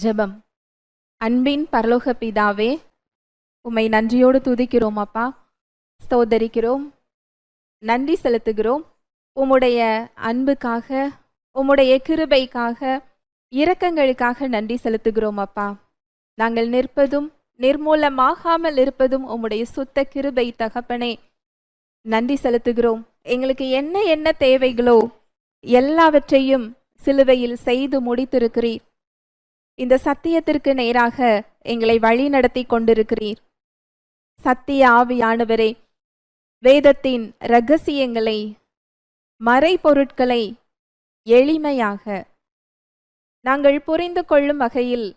ஜெபம். அன்பின் பரலோக பிதாவே, உம்மை நன்றியோடு துதிக்கிறோம் அப்பா, ஸ்தோத்தரிக்கிறோம், நன்றி செலுத்துகிறோம். உம்முடைய அன்புக்காக, உம்முடைய கிருபைக்காக, இரக்கங்களுக்காக நன்றி செலுத்துகிறோம் அப்பா. நாங்கள் நிற்பதும் நிர்மூலமாகாமல் இருப்பதும் உம்முடைய சுத்த கிருபை தகப்பனே. நன்றி செலுத்துகிறோம். எங்களுக்கு என்ன என்ன தேவைகளோ எல்லாவற்றையும் சிலுவையில் செய்து முடித்திருக்கிறீர். இந்த சத்தியத்திற்கு நேராக எங்களை வழி நடத்தி கொண்டிருக்கிறீர். சத்திய ஆவியானவரே, வேதத்தின் இரகசியங்களை, மறைபொருட்களை எளிமையாக நாங்கள் புரிந்து கொள்ளும் வகையில்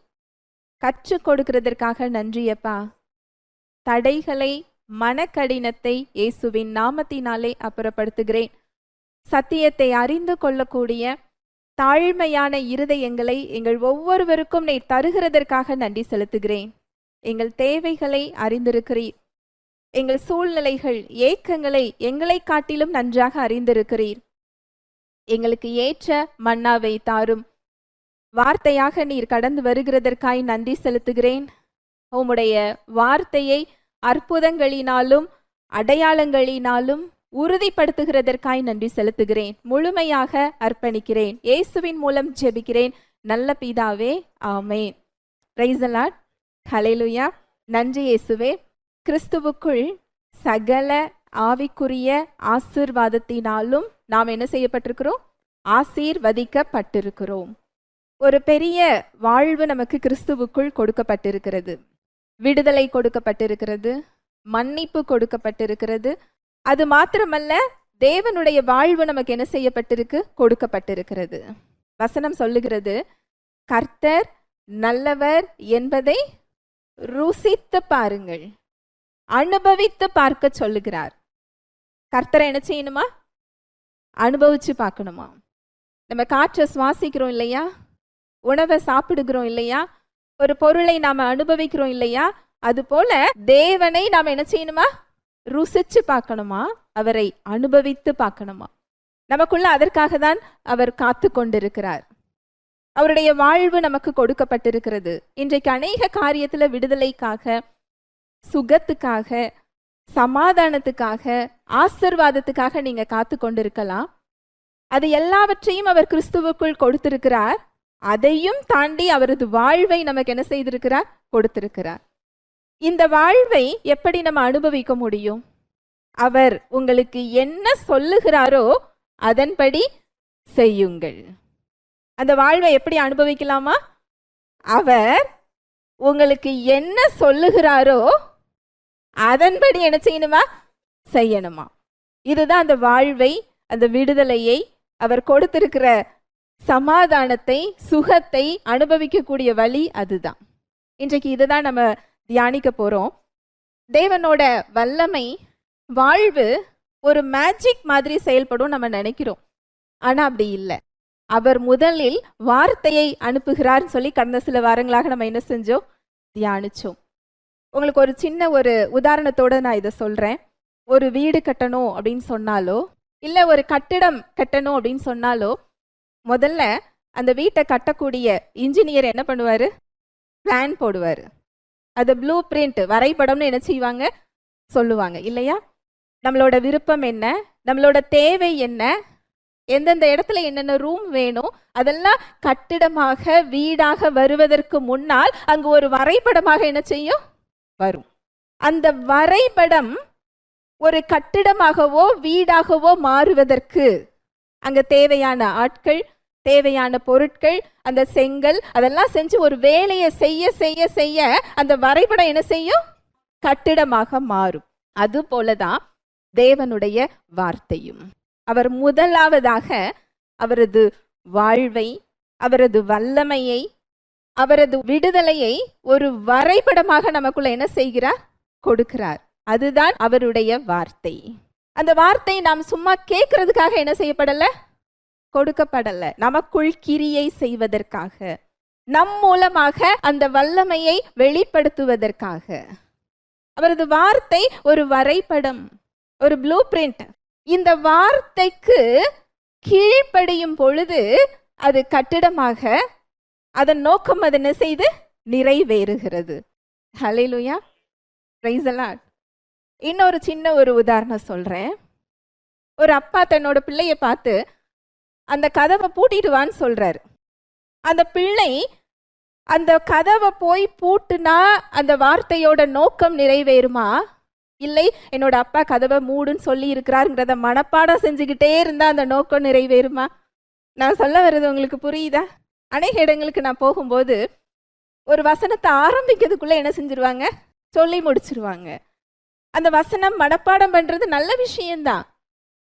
கற்றுக் கொடுக்கிறதற்காக நன்றியப்பா. தடைகளை, மனக்கடினத்தை இயேசுவின் நாமத்தினாலே அப்புறப்படுத்துகிறேன். சத்தியத்தை அறிந்து கொள்ளக்கூடிய தாழ்மையான இருதயங்களை எங்கள் ஒவ்வொருவருக்கும் நீர் தருகிறதற்காக நன்றி செலுத்துகிறேன். எங்கள் தேவைகளை அறிந்திருக்கிறீர். எங்கள் சூழ்நிலைகள், ஏக்கங்களை எங்களை காட்டிலும் நன்றாக அறிந்திருக்கிறீர். எங்களுக்கு ஏற்ற மன்னாவை தாரும். வார்த்தையாக நீர் கடந்து வருகிறதற்காய் நன்றி செலுத்துகிறேன். உம்முடைய வார்த்தையை அற்புதங்களினாலும் அடையாளங்களினாலும் உறுதிப்படுத்துகிறதற்காய் நன்றி செலுத்துகிறேன். முழுமையாக அர்ப்பணிக்கிறேன். இயேசுவின் மூலம் ஜெபிக்கிறேன் நல்ல பிதாவே, ஆமென். Praise the Lord. ஹல்லேலூயா. நன்றி இயேசுவே. கிறிஸ்துவுக்குள் சகல ஆவிக்குரிய ஆசீர்வாதத்தினாலும் நாம் என்ன செய்யப்பட்டிருக்கிறோம்? ஆசீர்வதிக்கப்பட்டிருக்கிறோம். ஒரு பெரிய வாழ்வு நமக்கு கிறிஸ்துவுக்குள் கொடுக்கப்பட்டிருக்கிறது. விடுதலை கொடுக்கப்பட்டிருக்கிறது, மன்னிப்பு கொடுக்கப்பட்டிருக்கிறது. அது மாத்திரமல்ல, தேவனுடைய வாழ்வு நமக்கு என்ன செய்யப்பட்டிருக்கு? கொடுக்கப்பட்டிருக்கிறது. வசனம் சொல்லுகிறது, கர்த்தர் நல்லவர் என்பதை ருசித்து பாருங்கள், அனுபவித்து பார்க்க சொல்லுகிறார். கர்த்தரை என்ன செய்யணுமா? அனுபவிச்சு பார்க்கணுமா? நம்ம காற்றை சுவாசிக்கிறோம் இல்லையா? உணவை சாப்பிடுகிறோம் இல்லையா? ஒரு பொருளை நாம அனுபவிக்கிறோம் இல்லையா? அது போல தேவனை நாம என்ன செய்யணுமா? ருசிச்சு பார்க்கணுமா? அவரை அனுபவித்து பார்க்கணுமா? நமக்குள்ள அதற்காக தான் அவர் காத்து கொண்டிருக்கிறார். அவருடைய வாழ்வு நமக்கு கொடுக்கப்பட்டிருக்கிறது. இன்றைக்கு அநேக காரியத்துல விடுதலைக்காக, சுகத்துக்காக, சமாதானத்துக்காக, ஆசீர்வாதத்துக்காக நீங்க காத்து கொண்டிருக்கலாம். அது எல்லாவற்றையும் அவர் கிறிஸ்துவுக்குள் கொடுத்திருக்கிறார். அதையும் தாண்டி அவரது வாழ்வை நமக்கு என்ன செய்திருக்கிறார்? கொடுத்திருக்கிறார். இந்த வாழ்வை எப்படி நம்ம அனுபவிக்க முடியும்? அவர் உங்களுக்கு என்ன சொல்லுகிறாரோ அதன்படி செய்யுங்கள். அந்த வாழ்வை எப்படி அனுபவிக்கலாமா? அவர் உங்களுக்கு என்ன சொல்லுகிறாரோ அதன்படி என்ன செய்யணுமா? செய்யணுமா? இதுதான் அந்த வாழ்வை, அந்த விடுதலையை, அவர் கொடுத்திருக்கிற சமாதானத்தை, சுகத்தை அனுபவிக்கக்கூடிய வழி அதுதான். இன்றைக்கு இதுதான் நம்ம தியானிக்க போறோம். தேவனோட வல்லமை, வாழ்வு ஒரு மேஜிக் மாதிரி செயல்படும் நம்ம நினைக்கிறோம். ஆனா அப்படி இல்லை. அவர் முதலில் வார்த்தையை அனுப்புகிறார்னு சொல்லி கடந்த சில வாரங்களாக நம்ம என்ன செஞ்சோம்? தியானிச்சோம். உங்களுக்கு ஒரு சின்ன ஒரு உதாரணத்தோட நான் இதை சொல்றேன். ஒரு வீடு கட்டணும் அப்படின்னு சொன்னாலோ, இல்லை ஒரு கட்டிடம் கட்டணும் அப்படின்னு சொன்னாலோ, முதல்ல அந்த வீட்டை கட்டக்கூடிய இன்ஜினியர் என்ன பண்ணுவாரு? பிளான் போடுவாரு. அது ப்ளூ பிரிண்ட், வரைபடம்னு என்ன செய்வாங்க? சொல்லுவாங்க இல்லையா? நம்மளோட விருப்பம் என்ன, நம்மளோட தேவை என்ன, எந்தெந்த இடத்துல என்னென்ன ரூம் வேணும், அதெல்லாம் கட்டிடமாக, வீடாக வருவதற்கு முன்னால் அங்கு ஒரு வரைபடமாக என்ன செய்யும்? வரும். அந்த வரைபடம் ஒரு கட்டிடமாகவோ வீடாகவோ மாறுவதற்கு அங்க தேவையான ஆட்கள், தேவையான பொருட்கள், அந்த செங்கல், அதெல்லாம் செஞ்சு ஒரு வேலையை செய்ய செய்ய செய்ய அந்த வரைபடம் என்ன செய்யும்? கட்டிடமாக மாறும். அது போலதான் தேவனுடைய வார்த்தையும். அவர் முதலாவதாக அவரது வாழ்வை, அவரது வல்லமையை, அவரது விடுதலையை ஒரு வரைபடமாக நமக்குள்ள என்ன செய்கிறார்? கொடுக்கிறார். அதுதான் அவருடைய வார்த்தை. அந்த வார்த்தை நாம் சும்மா கேட்கறதுக்காக என்ன செய்யப்படல? கொடுக்கப்படல. நமக்குள் கிரியை செய்வதற்காக, நம் மூலமாக அந்த வல்லமையை வெளிப்படுத்துவதற்காக. அவரது வார்த்தை ஒரு வரைபடம், ஒரு ப்ளூ பிரிண்ட். இந்த வார்த்தைக்கு கீழ்ப்படியும் பொழுது அது கட்டிடமாக, அதன் நோக்கம் அது என்ன செய்து நிறைவேறுகிறது. ஹல்லேலூயா, பிரைஸ் தி லார்ட். இன்னொரு சின்ன ஒரு உதாரணம் சொல்றேன். ஒரு அப்பா தன்னோட பிள்ளைய பார்த்து அந்த கதவை பூட்டிட்டு வான்னு சொல்றாரு. அந்த பிள்ளை அந்த கதவை போய் பூட்டுனா அந்த வார்த்தையோட நோக்கம் நிறைவேறுமா? இல்லை, என்னோட அப்பா கதவை மூடுன்னு சொல்லி இருக்கிறாருங்கிறத மனப்பாடம் செஞ்சுக்கிட்டே இருந்தா அந்த நோக்கம் நிறைவேறுமா? நான் சொல்ல வர்றது உங்களுக்கு புரியுதா? அநேக இடங்களுக்கு நான் போகும்போது ஒரு வசனத்தை ஆரம்பிக்கிறதுக்குள்ள என்ன செஞ்சிருவாங்க, சொல்லி முடிச்சிருவாங்க. அந்த வசனம் மனப்பாடம் பண்றது நல்ல விஷயம்தான்.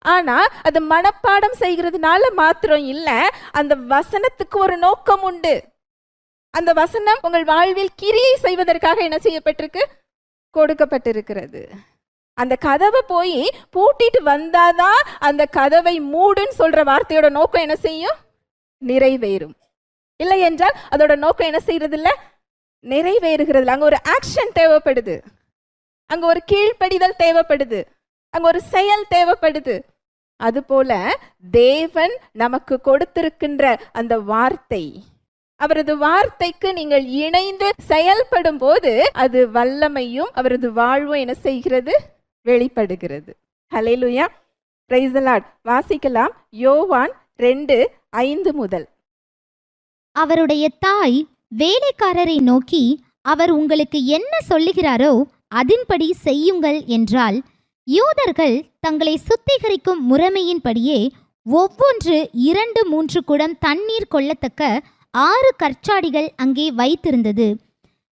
ஆனா அது மனப்பாடம் செய்கிறதுனால மாத்திரம் இல்ல, அந்த வசனத்துக்கு ஒரு நோக்கம் உண்டு. அந்த வசனம் உங்கள் வாழ்வில் கிரியை செய்வதற்காக என்ன செய்யப்பட்டிருக்கு, கொடுக்கப்பட்டிருக்கிறது. அந்த கதவை போய் பூட்டிட்டு வந்தாதான் அந்த கதவை மூடுன்னு சொல்ற வார்த்தையோட நோக்கம் என்ன செய்யும், நிறைவேறும். இல்லை என்றால் அதோட நோக்கம் என்ன செய்யறது இல்ல, நிறைவேறுகிறது. அங்க ஒரு ஆக்ஷன் தேவைப்படுது, அங்க ஒரு கீழ்ப்படிதல் தேவைப்படுது, அங்க ஒரு செயல் தேவைப்படுது. அதுபோல தேவன் நமக்கு கொடுத்திருக்கின்ற அந்த வார்த்தை, அவரது வார்த்தைக்கு நீங்கள் இணைந்து செயல்படும் போது அது வல்லமையும் அவரது வாழ்வும் என்ன செய்கிறது, வெளிப்படுகிறது. ஹல்லேலூயா, பிரைஸ் தி லார்ட். வாசிக்கலாம், யோவான் 2:5 முதல். அவருடைய தாய் வேலைக்காரரை நோக்கி, அவர் உங்களுக்கு என்ன சொல்லுகிறாரோ அதின்படி செய்யுங்கள் என்றால், யூதர்கள் தங்களை சுத்திகரிக்கும் முறைமையின்படியே ஒவ்வொன்று 2-3 குடம் தண்ணீர் கொள்ளத்தக்க 6 கற்சாடிகள் அங்கே வைத்திருந்தது.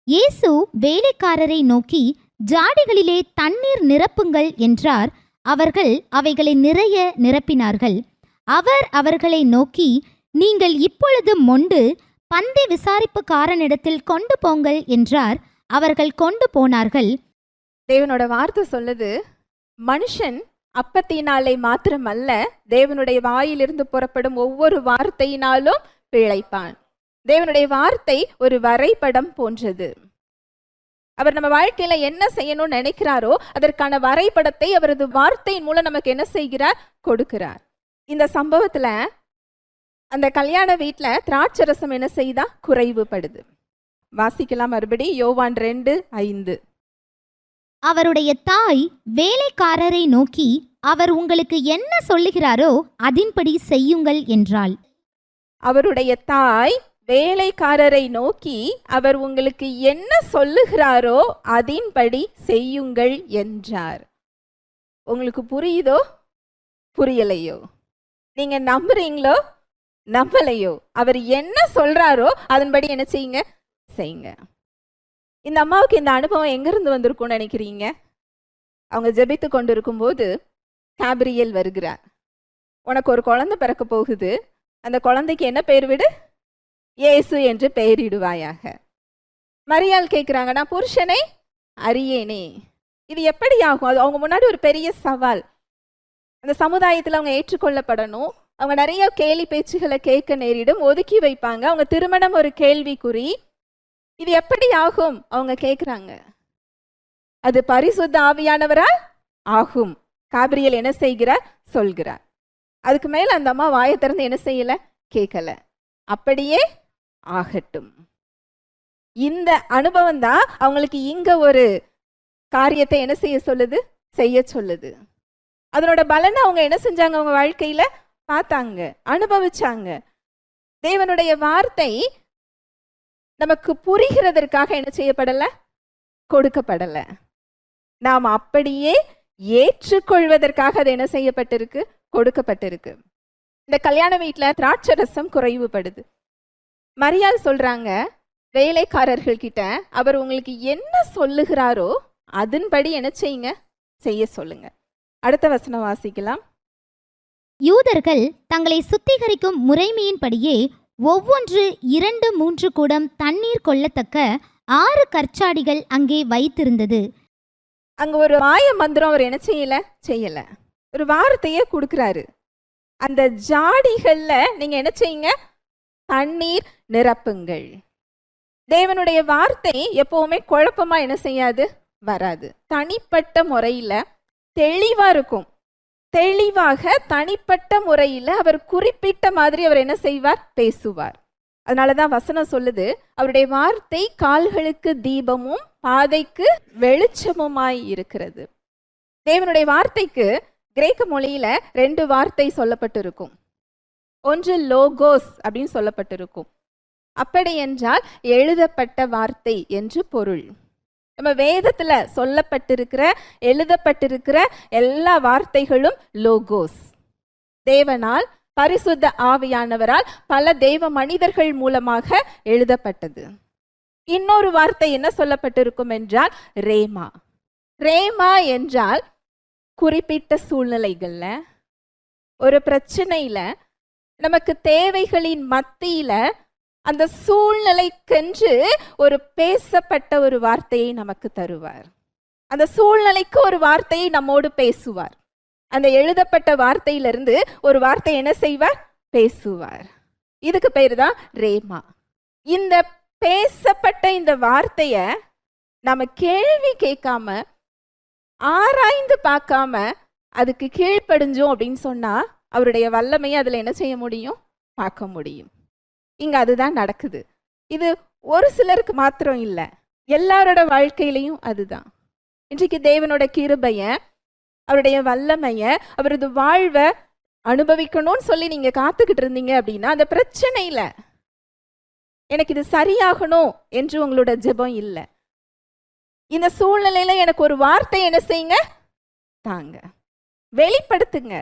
இயேசு வேலைக்காரரை நோக்கி, ஜாடிகளிலே தண்ணீர் நிரப்புங்கள் என்றார். அவர்கள் அவைகளை நிறைய நிரப்பினார்கள். அவர் அவர்களை நோக்கி, நீங்கள் இப்பொழுது மொண்டு பந்தை விசாரிப்புக்காரனிடத்தில் கொண்டு போங்கள் என்றார். அவர்கள் கொண்டு போனார்கள். தேவனோட வார்த்தை சொல்லுது, மனுஷன் அப்பத்தினாலே மாத்திரமல்ல, தேவனுடைய வாயிலிருந்து புறப்படும் ஒவ்வொரு வார்த்தையினாலும் பிழைப்பான். தேவனுடைய வார்த்தை ஒரு வரைபடம் போன்றது. அவர் நம்ம வாழ்க்கையில என்ன செய்யணும்னு நினைக்கிறாரோ அதற்கான வரைபடத்தை அவரது வார்த்தையின் மூலம் நமக்கு என்ன செய்கிறார், கொடுக்கிறார். இந்த சம்பவத்துல அந்த கல்யாண வீட்டுல திராட்சரசம் என்ன செய்தா, குறைவுபடுது. வாசிக்கலாம் மறுபடி, யோவான் 2:5. அவருடைய தாய் வேலைக்காரரை நோக்கி, அவர் உங்களுக்கு என்ன சொல்லுகிறாரோ அதின்படி செய்யுங்கள் என்றாள். அவருடைய தாய் வேலைக்காரரை நோக்கி, அவர் உங்களுக்கு என்ன சொல்லுகிறாரோ அதின்படி செய்யுங்கள் என்றார். உங்களுக்கு புரியுதோ புரியலையோ, நீங்க நம்புறீங்களோ நம்பலையோ, அவர் என்ன சொல்றாரோ அதன்படி என்ன செய்யுங்க, செய்யுங்க. இந்த அம்மாவுக்கு இந்த அனுபவம் எங்கிருந்து வந்திருக்கும்னு நினைக்கிறீங்க? அவங்க ஜெபித்து கொண்டு இருக்கும்போது காபிரியல் வருகிறார். உனக்கு ஒரு குழந்தை பிறக்க போகுது, அந்த குழந்தைக்கு என்ன பெயர் விடு, இயேசு என்று பெயரிடுவாயாக. மரியாள் கேட்குறாங்க, நான் புருஷனை அறியேனே, இது எப்படி ஆகும்? அது அவங்க முன்னாடி ஒரு பெரிய சவால். அந்த சமுதாயத்தில் அவங்க ஏற்றுக்கொள்ளப்படணும். அவங்க நிறைய கேலி பேச்சுகளை கேட்க நேரிடும், ஒதுக்கி வைப்பாங்க. அவங்க திருமணம் ஒரு கேள்விக்குறி. இது எப்படி ஆகும் அவங்க கேட்குறாங்க. அது பரிசுத்த ஆவியானவரால் ஆகும். காபிரியல் என்ன செய்கிறார், சொல்கிறார். அதுக்கு மேல அந்த அம்மா வாயை திறந்து என்ன செய்யல, கேட்கல. அப்படியே ஆகட்டும். இந்த அனுபவம் தான் அவங்களுக்கு இங்க ஒரு காரியத்தை என்ன செய்ய சொல்லுது, செய்ய சொல்லுது. அதனோட பலனை அவங்க என்ன செஞ்சாங்க, அவங்க வாழ்க்கையில பார்த்தாங்க, அனுபவிச்சாங்க. தேவனுடைய வார்த்தை நமக்கு புரிகிறதற்காக என்ன செய்யப்படல, கொடுக்கப்படல. நாம் அப்படியே ஏற்றுக்கொள்வதற்காக அது என்ன செய்யப்பட்டிருக்கு, கொடுக்கப்பட்டிருக்கு. இந்த கல்யாண வீட்டுல திராட்சரசம் குறைவுபடுது. மரியாள் சொல்றாங்க வேலைக்காரர்கள் கிட்ட, அவர் உங்களுக்கு என்ன சொல்லுகிறாரோ அதன்படி என்ன செய்யுங்க, செய்ய சொல்லுங்க. அடுத்த வசனம் வாசிக்கலாம். யூதர்கள் தங்களை சுத்திகரிக்கும் முறைமையின்படியே ஒவ்வொன்று 2-3 குடம் தண்ணீர் கொள்ளத்தக்க 6 கற்சாடிகள் அங்கே வைத்திருந்தது. அங்க ஒரு மாய மந்திரம் அவர் என்ன செய்யல, ஒரு வார்த்தையே கொடுக்கிறாரு. அந்த ஜாடிகள்ல நீங்க என்ன செய்யுங்க, தண்ணீர் நிரப்புங்கள். தேவனுடைய வார்த்தை எப்பவுமே குழப்பமா என்ன செய்யாது, வராது. தனிப்பட்ட முறையில தெளிவா இருக்கும். தெளிவாக தனிப்பட்ட முறையில் அவர் குறிப்பிட்ட மாதிரி அவர் என்ன செய்வார், பேசுவார். அதனாலதான் வசனம் சொல்லுது, அவருடைய வார்த்தை கால்களுக்கு தீபமும் பாதைக்கு வெளிச்சமுமாய் இருக்கிறது. தேவனுடைய வார்த்தைக்கு கிரேக்க மொழியில 2 வார்த்தை சொல்லப்பட்டிருக்கும். ஒன்று லோகோஸ் அப்படின்னு சொல்லப்பட்டிருக்கும். அப்படி என்றால் எழுதப்பட்ட வார்த்தை என்று பொருள். நம்ம வேதத்துல சொல்லப்பட்டிருக்கிற எழுதப்பட்டிருக்கிற எல்லா வார்த்தைகளும் லோகோஸ். தேவனால் பரிசுத்த ஆவியானவரால் பல தெய்வ மனிதர்கள் மூலமாக எழுதப்பட்டது. இன்னொரு வார்த்தை என்ன சொல்லப்பட்டிருக்கும் என்றால் ரேமா. ரேமா என்றால் குறிப்பிட்ட சூழ்நிலைகள்ல, ஒரு பிரச்சனையில, நமக்கு தேவைகளின் மத்தியில அந்த சூழ்நிலைக்கென்று ஒரு பேசப்பட்ட ஒரு வார்த்தையை நமக்கு தருவார். அந்த சூழ்நிலைக்கு ஒரு வார்த்தையை நம்மோடு பேசுவார். அந்த எழுதப்பட்ட வார்த்தையிலிருந்து ஒரு வார்த்தை என்ன செய்வார்? பேசுவார். இதுக்கு பேரு தான் ரேமா. இந்த பேசப்பட்ட இந்த வார்த்தைய நம்ம கேள்வி கேட்காம, ஆராய்ந்து பார்க்காம அதுக்கு கீழ்ப்படிஞ்சோம் அப்படின்னு சொன்னா அவருடைய வல்லமையை அதுல என்ன செய்ய முடியும்? பார்க்க முடியும். இங்க அதுதான் நடக்குது. இது ஒரு சிலருக்கு மாத்திரம் இல்லை, எல்லாரோட வாழ்க்கையிலையும் அதுதான். இன்றைக்கு தேவனோட கிருபைய, அவருடைய வல்லமைய, அவரது வாழ்வை அனுபவிக்கணும்னு சொல்லி நீங்க காத்துக்கிட்டு இருந்தீங்க அப்படின்னா, அந்த பிரச்சனையில எனக்கு இது சரியாகணும் என்று உங்களோட ஜெபம் இல்லை. இந்த சூழ்நிலையில எனக்கு ஒரு வார்த்தை என்ன செய்யுங்க? தாங்க, வெளிப்படுத்துங்க.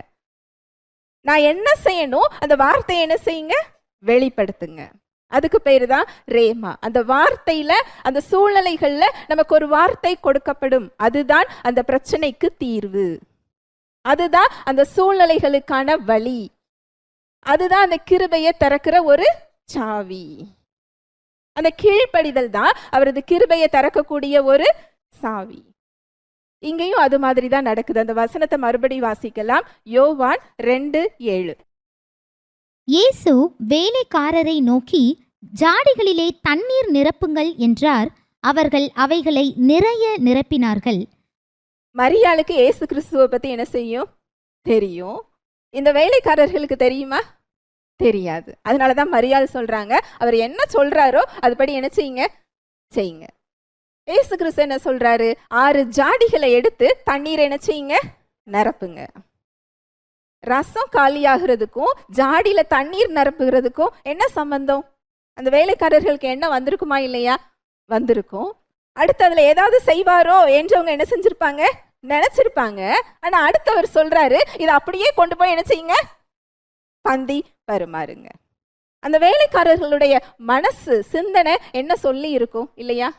நான் என்ன செய்யணும், அந்த வார்த்தையை என்ன செய்யுங்க? வெளிப்படுத்துங்க. அதுக்கு பேரு தான் ரேமா. அந்த வார்த்தையில, அந்த சூழ்நிலைகள்ல நமக்கு ஒரு வார்த்தை கொடுக்கப்படும். அதுதான் அந்த பிரச்சனைக்கு தீர்வு. அதுதான் அந்த சூழ்நிலைகளுக்கான வழி. அதுதான் அந்த கிருபையை திறக்கிற ஒரு சாவி. அந்த கீழ்ப்படிதல் தான் அவரது கிருபையை திறக்கக்கூடிய ஒரு சாவி. இங்கேயும் அது மாதிரி தான் நடக்குது. அந்த வசனத்தை மறுபடியும் வாசிக்கலாம். யோவான் 2:7. இயேசு வேலைக்காரரை நோக்கி, ஜாடிகளிலே தண்ணீர் நிரப்புங்கள் என்றார். அவர்கள் அவைகளை நிறைய நிரப்பினார்கள். மரியாளுக்கு இயேசு கிறிஸ்துவை பத்தி என்ன செய்யும்? தெரியும். இந்த வேலைக்காரர்களுக்கு தெரியுமா? தெரியாது. அதனாலதான் மரியாள் சொல்றாங்க, அவர் என்ன சொல்றாரோ அதுபடி என்ன செய்யுங்க? செய்யுங்க. இயேசு கிறிஸ்து என்ன சொல்றாரு? 6 ஜாடிகளை எடுத்து தண்ணீரை என்ன செய்யுங்க? நிரப்புங்க. ரசம் காலியாகிறதுக்கும் ஜாடியில தண்ணீர் நிரப்புகிறதுக்கும் என்ன சம்பந்தம்? அந்த வேலைக்காரர்களுக்கு என்ன வந்திருக்குமா இல்லையா? வந்திருக்கும். அடுத்து அதுல ஏதாவது செய்வாரோ என்றவங்க என்ன செஞ்சிருப்பாங்க? நினைச்சிருப்பாங்க. ஆனா அடுத்தவர் சொல்றாரு, இதை அப்படியே கொண்டு போய் என்ன செய்யுங்க? பந்தி பரிமாறுங்க. அந்த வேலைக்காரர்களுடைய மனசு, சிந்தனை என்ன சொல்லி இருக்கும் இல்லையா?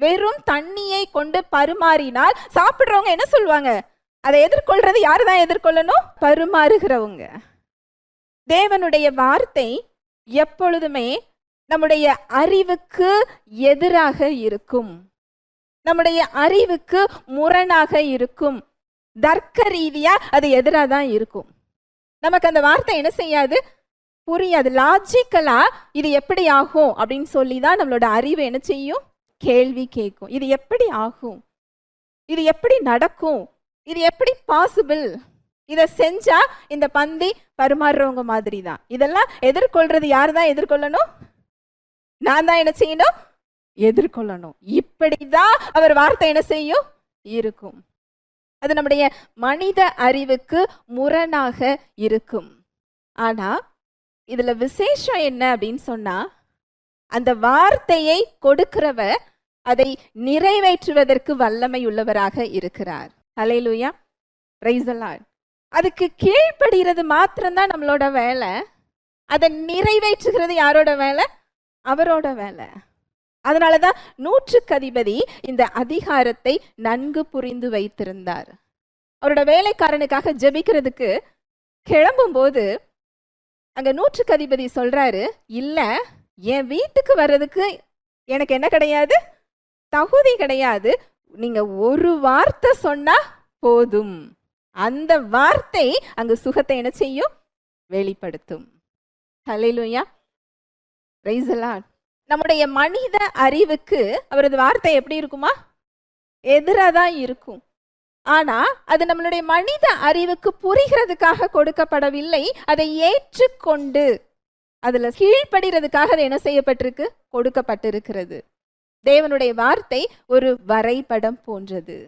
வெறும் தண்ணியை கொண்டு பரிமாறினால் சாப்பிடுறவங்க என்ன சொல்லுவாங்க? அதை எதிர்கொள்றது யாரு தான் எதிர்கொள்ளணும்? பரிமாறுகிறவங்க. தேவனுடைய வார்த்தை எப்பொழுதுமே நம்முடைய அறிவுக்கு எதிராக இருக்கும், நம்முடைய அறிவுக்கு முரணாக இருக்கும், தர்க்க ரீதியா அது எதிராக தான் இருக்கும். நமக்கு அந்த வார்த்தை என்ன செய்யாது? புரியாது. லாஜிக்கலா இது எப்படி ஆகும் அப்படின்னு சொல்லி தான் நம்மளோட அறிவு என்ன செய்யும்? கேள்வி கேட்கும். இது எப்படி ஆகும்? இது எப்படி நடக்கும்? இது எப்படி பாசிபிள்? இதை செஞ்சா இந்த பந்தி பரிமாறுறவங்க மாதிரி தான். இதெல்லாம் எதிர்கொள்றது யாரு தான் எதிர்கொள்ளணும்? நான் தான் என்ன செய்யணும்? எதிர்கொள்ளணும். இப்படிதான் அவர் வார்த்தை என்ன செய்யும்? இருக்கும். அது நம்முடைய மனித அறிவுக்கு முரணாக இருக்கும். ஆனா இதுல விசேஷம் என்ன அப்படின்னு சொன்னா, அந்த வார்த்தையை கொடுக்கிறவர் அதை நிறைவேற்றுவதற்கு வல்லமை உள்ளவராக இருக்கிறார். ஹல்லேலூயா, பிரைஸ் தி லார்ட். அதுக்கு கீழ்ப்படுகிறது மாத்திரம்தான் நம்மளோட வேலை. அதை நிறைவேற்றுகிறது யாரோட வேலை? அவரோட வேலை. அதனாலதான் 100க்கு அதிபதி இந்த அதிகாரத்தை நன்கு புரிந்து வைத்திருந்தார். அவரோட வேலைக்காரனுக்காக ஜெபிக்கிறதுக்கு கிளம்பும் போது அங்க 100க்கு அதிபதி சொல்றாரு, இல்ல, என் வீட்டுக்கு வர்றதுக்கு எனக்கு என்ன கிடையாது? தகுதி கிடையாது. நீங்க ஒரு வார்த்தை சொன்னா போதும். அந்த வார்த்தை அங்கு சுகத்தை என்ன செய்யும்? வெளிப்படுத்தும். ஹல்லேலூயா, பிரைஸ் தி லார்ட். நம்முடைய மனித அறிவுக்கு அவரது வார்த்தை எப்படி இருக்குமா? எதிராக தான் இருக்கும். ஆனா அது நம்மளுடைய மனித அறிவுக்கு புரிகிறதுக்காக கொடுக்கப்படவில்லை. அதை ஏற்றுக்கொண்டு அதுல கீழ்ப்படுகிறதுக்காக அது என்ன செய்யப்பட்டிருக்கு? கொடுக்கப்பட்டிருக்கிறது. தேவனுடைய வார்த்தை ஒரு வரைபடம் போன்றது.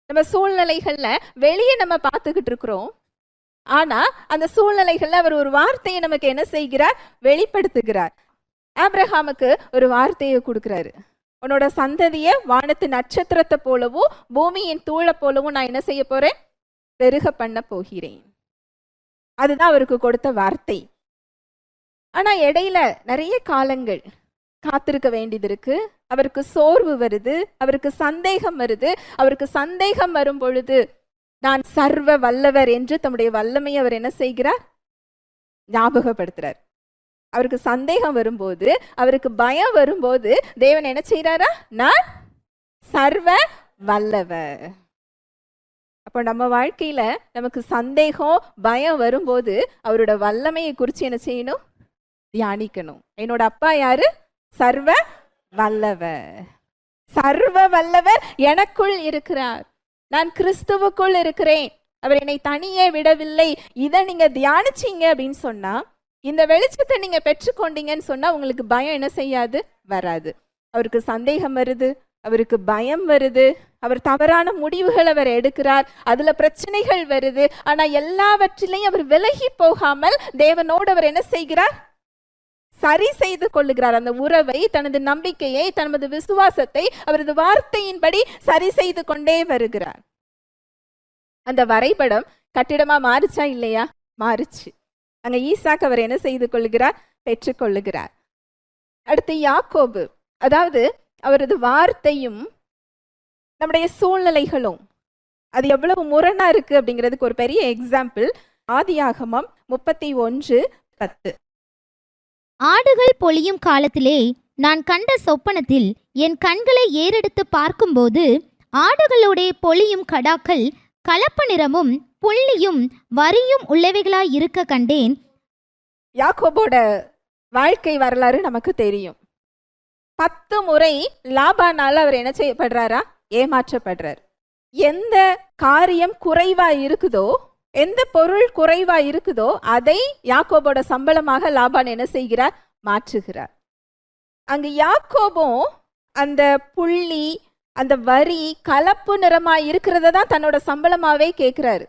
நம்ம சூழ்நிலைகள்ல வெளியே நம்ம பார்த்துக்கிட்டு இருக்கிறோம். ஆனா அந்த சூழ்நிலைகள்ல அவர் ஒரு வார்த்தையை நமக்கு என்ன செய்கிறார்? வெளிப்படுத்துகிறார். ஆபிரகாமுக்கு ஒரு வார்த்தையை கொடுக்கிறாரு. உன்னோட சந்ததிய வானத்து நட்சத்திரத்தை போலவும் பூமியின் தூளை போலவும் நான் என்ன செய்ய போறேன்? பெருக பண்ண போகிறேன். அதுதான் அவருக்கு கொடுத்த வார்த்தை. ஆனா இடையில நிறைய காலங்கள் காத்திருக்க வேண்டியது இருக்கு. அவருக்கு சோர்வு வருது, அவருக்கு சந்தேகம் வருது. அவருக்கு சந்தேகம் வரும் பொழுது நான் சர்வ வல்லவர் என்று தம்முடைய வல்லமையை அவர் என்ன செய்கிறார்? ஞாபகப்படுத்துறார். அவருக்கு சந்தேகம் வரும்போது, அவருக்கு பயம் வரும்போது தேவன் என்ன செய்யறாரா? நான் சர்வ வல்லவர். அப்போ நம்ம வாழ்க்கையில நமக்கு சந்தேகம் பயம் வரும்போது அவரோட வல்லமையை குறித்து என்ன செய்யணும்? தியானிக்கணும். என்னோட அப்பா யாரு? சர்வ வல்லவர். சர்வ வல்லவர் எனக்குள் இருக்கிறார். நான் கிறிஸ்துவுக்குள் இருக்கிறேன். அவர் என்னை தனியே விடவில்லை. இதை நீங்க தியானிச்சீங்க அப்படின்னு சொன்னா, இந்த வெளிச்சத்தை நீங்க பெற்றுக்கொண்டீங்கன்னு சொன்னா உங்களுக்கு பயம் என்ன செய்யாது? வராது. அவருக்கு சந்தேகம் வருது, அவருக்கு பயம் வருது, அவர் தவறான முடிவுகள் அவர் எடுக்கிறார், அதுல பிரச்சனைகள் வருது. ஆனா எல்லாவற்றிலையும் அவர் விலகி போகாமல் தேவனோடு அவர் என்ன செய்கிறார்? சரி செய்து கொள்ளுகிறார். அந்த உறவை, தனது நம்பிக்கையை, தனது விசுவாசத்தை அவரது வார்த்தையின்படி சரி செய்து கொண்டே வருகிறார். அந்த வரைபடம் கட்டிடமா மாறுச்சா இல்லையா? மாறுச்சு. அங்க ஈசாக்கு அவர் என்ன செய்து கொள்ளுகிறார்? பெற்றுக்கொள்ளுகிறார். அடுத்து யாக்கோபு, அதாவது அவரது வார்த்தையும் நம்முடைய சூழ்நிலைகளும் அது எவ்வளவு முரணா இருக்கு அப்படிங்கிறதுக்கு ஒரு பெரிய எக்ஸாம்பிள் ஆதியாகமம் 31:10. ஆடுகள் பொழியும் காலத்திலே நான் கண்ட சொப்பனத்தில் என் கண்களை ஏறெடுத்து பார்க்கும்போது ஆடுகளோடே பொழியும் கடாக்கள் கலப்பு நிறமும் புள்ளியும் வரியும் உள்ளவைகளாய் இருக்க கண்டேன். யாக்கோபோட வாழ்க்கை வரலாறு நமக்கு தெரியும். 10 முறை லாபானால அவர் என்ன செய்யப்படுறாரா? ஏமாற்றப்படுறார். எந்த காரியம் குறைவா இருக்குதோ, எந்த பொருள் குறைவா இருக்குதோ அதை யாக்கோபோட சம்பளமாக லாபான் என்ன செய்கிறார்? மாற்றுகிறார். அங்கு யாக்கோபும் அந்த புள்ளி, அந்த வரி கலப்பு நிறமா இருக்கிறத தான் தன்னோட சம்பளமாவே கேட்கிறாரு.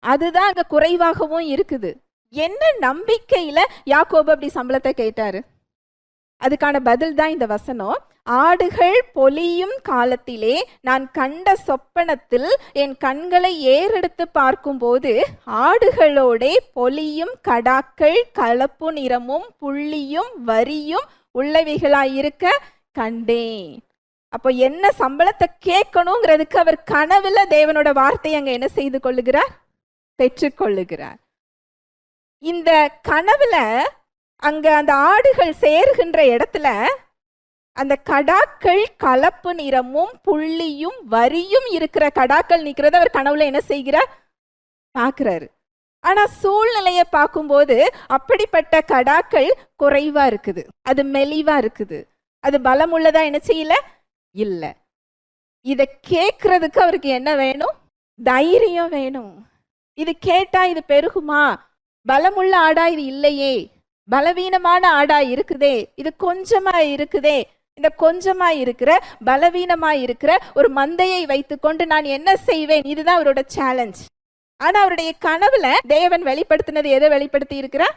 அதுதான் அங்க குறைவாகவும் இருக்குது. என்ன நம்பிக்கையில யாக்கோபு அப்படி சம்பளத்தை கேட்டாரு? அதுக்கான பதில் தான் இந்த வசனம். ஆடுகள் பொழியும் காலத்திலே நான் கண்ட சொப்பனத்தில் என் கண்களை ஏறெடுத்து பார்க்கும்போது ஆடுகளோட பொழியும் கடாக்கள் கலப்பு நிறமும் புள்ளியும் வரியும் உள்ளவைகளாயிருக்க கண்டேன். அப்போ என்ன சம்பளத்தை கேட்கணுங்கிறதுக்கு அவர் கனவுல தேவனோட வார்த்தை அங்க என்ன செய்து கொள்ளுகிறார்? பெற்றுக்கொள்ளுகிறார். இந்த கனவுல அங்க அந்த ஆடுகள் சேர்கின்ற இடத்துல அந்த கடாக்கள் கலப்பு நிறமும் புள்ளியும் வரியும் இருக்கிற கடாக்கள் நிற்கிறத அவர் கனவுல என்ன செய்கிறார்? பார்க்கிறாரு. ஆனா சூழ்நிலையை பார்க்கும்போது அப்படிப்பட்ட கடாக்கள் குறைவா இருக்குது, அது மெலிவா இருக்குது, அது பலமுள்ளதா என்ன செய்யல? இல்ல. இத கேட்கறதுக்கு அவருக்கு என்ன வேணும்? தைரியம் வேணும். இது கேட்டா இது பெருகுமா? பலமுள்ள ஆடா இது இல்லையே, பலவீனமான ஆடா இருக்குதே, இது கொஞ்சமா இருக்குதே. இந்த கொஞ்சமா இருக்கிற பலவீனமா இருக்கிற ஒரு மந்தையை வைத்துக்கொண்டு நான் என்ன செய்வேன்? இதுதான் அவரோட சேலஞ்ச். ஆனா அவருடைய கனவுல தேவன் வெளிப்படுத்தினது எதை வெளிப்படுத்தி இருக்கிறார்?